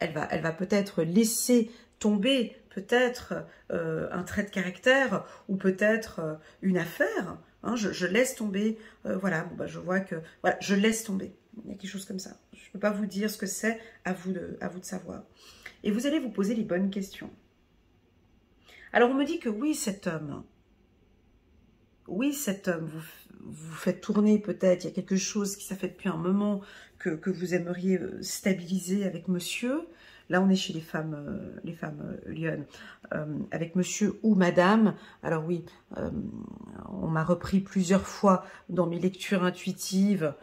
Speaker 1: Elle va peut-être laisser tomber peut-être un trait de caractère ou peut-être une affaire. Hein, je laisse tomber, voilà, bon, bah, je vois que, voilà, je laisse tomber. Il y a quelque chose comme ça. Je ne peux pas vous dire ce que c'est, à vous de savoir. Et vous allez vous poser les bonnes questions. Alors on me dit que oui, cet homme, vous faites tourner peut-être, il y a quelque chose qui ça fait depuis un moment que vous aimeriez stabiliser avec monsieur. Là, on est chez les femmes lionnes, avec monsieur ou madame. Alors oui, on m'a repris plusieurs fois dans mes lectures intuitives.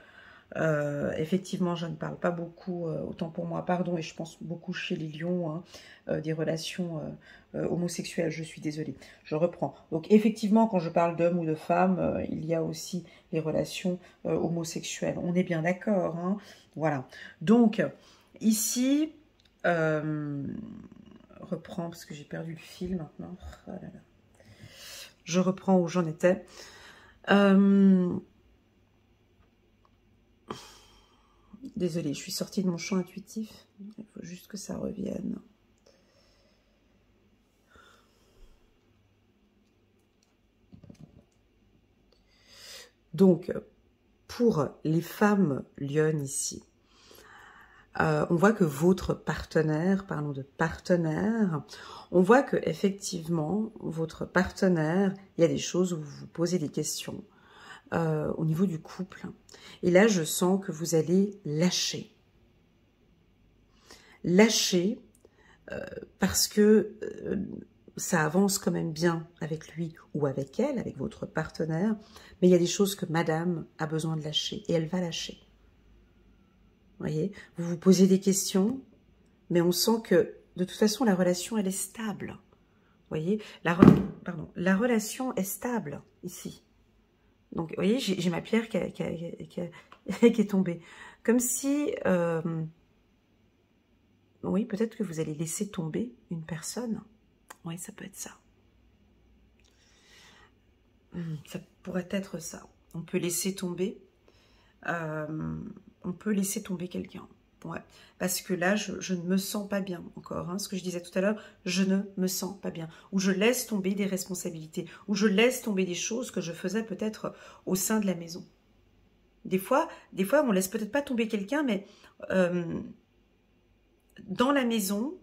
Speaker 1: Effectivement, je ne parle pas beaucoup, autant pour moi, pardon, et je pense beaucoup chez les lions, hein, des relations homosexuelles, je suis désolée, je reprends. Donc effectivement, quand je parle d'hommes ou de femmes, il y a aussi les relations homosexuelles, on est bien d'accord, hein, voilà. Donc, ici, reprends, parce que j'ai perdu le fil maintenant, oh là là. Je reprends où j'en étais. Désolée, je suis sortie de mon champ intuitif. Il faut juste que ça revienne. Donc, pour les femmes lionnes ici, on voit que votre partenaire, parlons de partenaire, on voit que effectivement votre partenaire, il y a des choses où vous vous posez des questions. au niveau du couple. Et là, je sens que vous allez lâcher. Lâcher parce que ça avance quand même bien avec lui ou avec elle, avec votre partenaire, mais il y a des choses que madame a besoin de lâcher et elle va lâcher. Vous voyez, vous vous posez des questions, mais on sent que de toute façon la relation elle est stable. Vous voyez, la relation est stable ici. Donc vous voyez, j'ai ma pierre qui est tombée. Comme si, oui, peut-être que vous allez laisser tomber une personne. Oui, ça peut être ça. Ça pourrait être ça. On peut laisser tomber. On peut laisser tomber quelqu'un. Ouais. Parce que là, je ne me sens pas bien encore. Hein, ce que je disais tout à l'heure, je ne me sens pas bien. Ou je laisse tomber des responsabilités. Ou je laisse tomber des choses que je faisais peut-être au sein de la maison. Des fois on laisse peut-être pas tomber quelqu'un, mais dans la maison,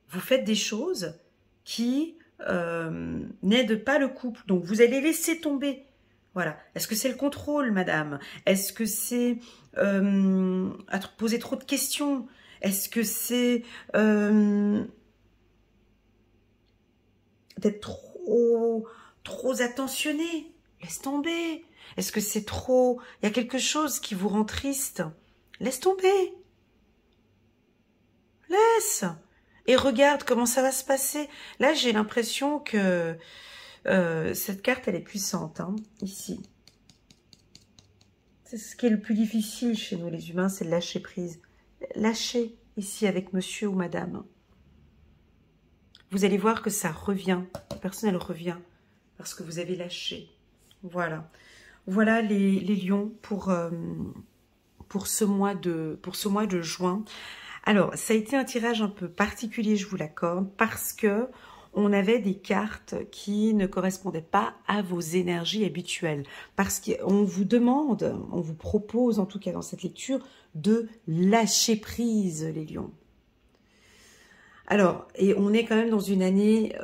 Speaker 1: vous faites des choses qui n'aident pas le couple. Donc, vous allez laisser tomber. Voilà. Est-ce que c'est le contrôle, madame? Est-ce que c'est poser trop de questions? Est-ce que c'est d'être trop attentionné? Laisse tomber. Est-ce que c'est trop... Il y a quelque chose qui vous rend triste? Laisse tomber. Laisse. Et regarde comment ça va se passer. Là, j'ai l'impression que cette carte, elle est puissante, hein, ici. C'est ce qui est le plus difficile chez nous, les humains, c'est de lâcher prise. Lâchez, ici, avec monsieur ou madame. Vous allez voir que ça revient. La personne, elle revient parce que vous avez lâché. Voilà. Voilà les lions pour ce mois de juin. Alors, ça a été un tirage un peu particulier, je vous l'accorde, parce que on avait des cartes qui ne correspondaient pas à vos énergies habituelles. Parce qu'on vous demande, on vous propose, en tout cas dans cette lecture, de lâcher prise, les lions. Alors, et on est quand même dans une année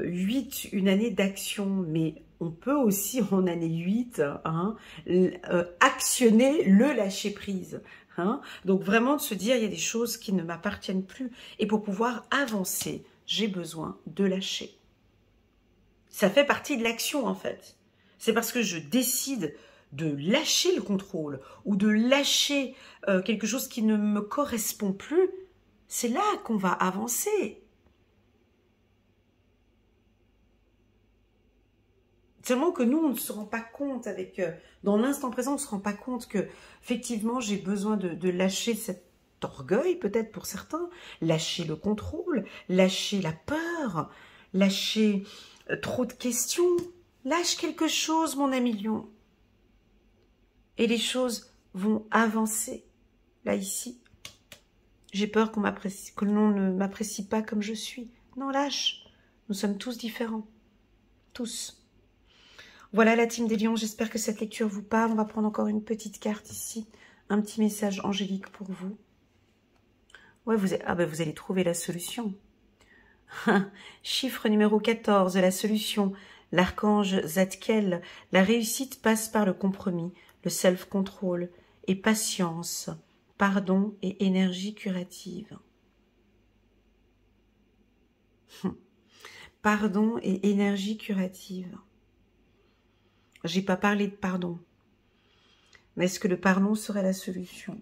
Speaker 1: 8, une année d'action, mais on peut aussi, en année 8, hein, actionner le lâcher-prise. Hein. Donc, vraiment de se dire, il y a des choses qui ne m'appartiennent plus. Et pour pouvoir avancer, j'ai besoin de lâcher. Ça fait partie de l'action, en fait. C'est parce que je décide de lâcher le contrôle ou de lâcher quelque chose qui ne me correspond plus. C'est là qu'on va avancer. Seulement que nous, on ne se rend pas compte dans l'instant présent, on ne se rend pas compte que, effectivement, j'ai besoin de lâcher cet orgueil, peut-être pour certains, lâcher le contrôle, lâcher la peur, lâcher trop de questions. Lâche quelque chose, mon ami lion. Et les choses vont avancer. Là, ici. J'ai peur que l'on ne m'apprécie pas comme je suis. Non, lâche. Nous sommes tous différents. Tous. Voilà la team des lions. J'espère que cette lecture vous parle. On va prendre encore une petite carte ici. Un petit message angélique pour vous. Ouais, vous allez trouver la solution. Chiffre numéro 14, la solution. L'archange Zadkiel. La réussite passe par le compromis, le self-control et patience. Pardon et énergie curative. Pardon et énergie curative. J'ai pas parlé de pardon. Mais est-ce que le pardon serait la solution?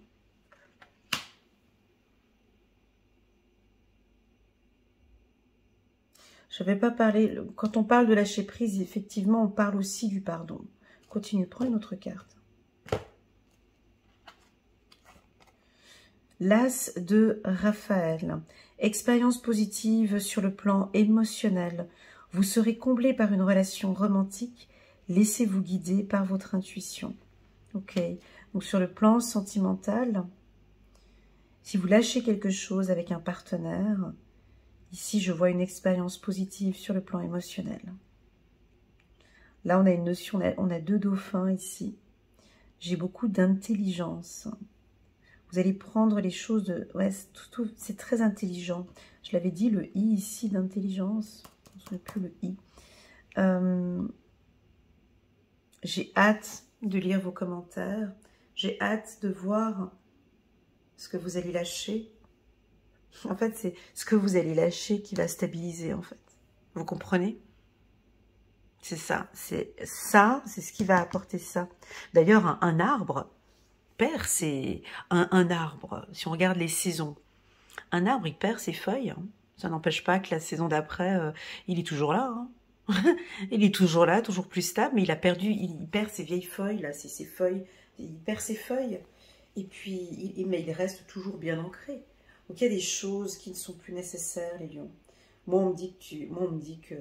Speaker 1: Je n'avais pas parlé... Quand on parle de lâcher prise, effectivement, on parle aussi du pardon. Continue, prends une autre carte. L'As de Raphaël. Expérience positive sur le plan émotionnel. Vous serez comblé par une relation romantique. Laissez-vous guider par votre intuition. Ok. Donc sur le plan sentimental, si vous lâchez quelque chose avec un partenaire, ici je vois une expérience positive sur le plan émotionnel. Là on a une notion, on a deux dauphins ici. J'ai beaucoup d'intelligence. Vous allez prendre les choses de... Ouais, c'est très intelligent. Je l'avais dit, le I ici d'intelligence. Je ne sais plus le I. J'ai hâte de lire vos commentaires. J'ai hâte de voir ce que vous allez lâcher. En fait, c'est ce que vous allez lâcher qui va stabiliser, en fait. Vous comprenez? C'est ça, c'est ce qui va apporter ça. D'ailleurs, un arbre, perd ses... Un arbre, si on regarde les saisons, un arbre, il perd ses feuilles. Hein. Ça n'empêche pas que la saison d'après, il est toujours là. Hein. Il est toujours là, toujours plus stable, mais il a perdu, il perd ses vieilles feuilles, là, c'est ses feuilles, il perd ses feuilles. Et puis, mais il reste toujours bien ancré. Donc, il y a des choses qui ne sont plus nécessaires, les lions. Moi, on me dit que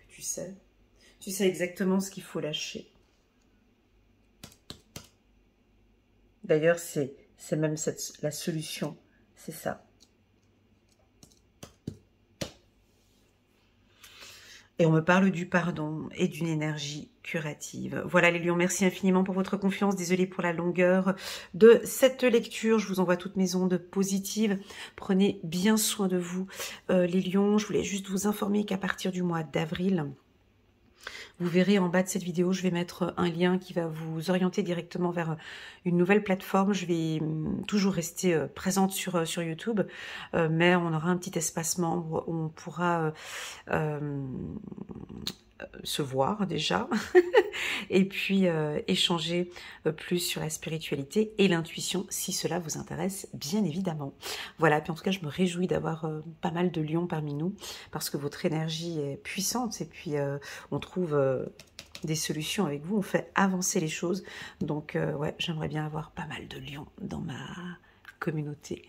Speaker 1: tu sais. Tu sais exactement ce qu'il faut lâcher. D'ailleurs, c'est même la solution. C'est ça. Et on me parle du pardon et d'une énergie curative. Voilà les lions, merci infiniment pour votre confiance. Désolée pour la longueur de cette lecture. Je vous envoie toutes mes ondes positives. Prenez bien soin de vous. Les lions, je voulais juste vous informer qu'à partir du mois d'avril, vous verrez en bas de cette vidéo, je vais mettre un lien qui va vous orienter directement vers une nouvelle plateforme. Je vais toujours rester présente sur YouTube, mais on aura un petit espace membre où on pourra se voir déjà et puis échanger plus sur la spiritualité et l'intuition si cela vous intéresse bien évidemment. Voilà, puis en tout cas je me réjouis d'avoir pas mal de lions parmi nous parce que votre énergie est puissante et puis on trouve des solutions avec vous, on fait avancer les choses, donc ouais, j'aimerais bien avoir pas mal de lions dans ma communauté.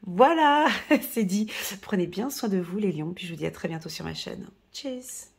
Speaker 1: Voilà, c'est dit. Prenez bien soin de vous les lions, puis je vous dis à très bientôt sur ma chaîne. Tchuss.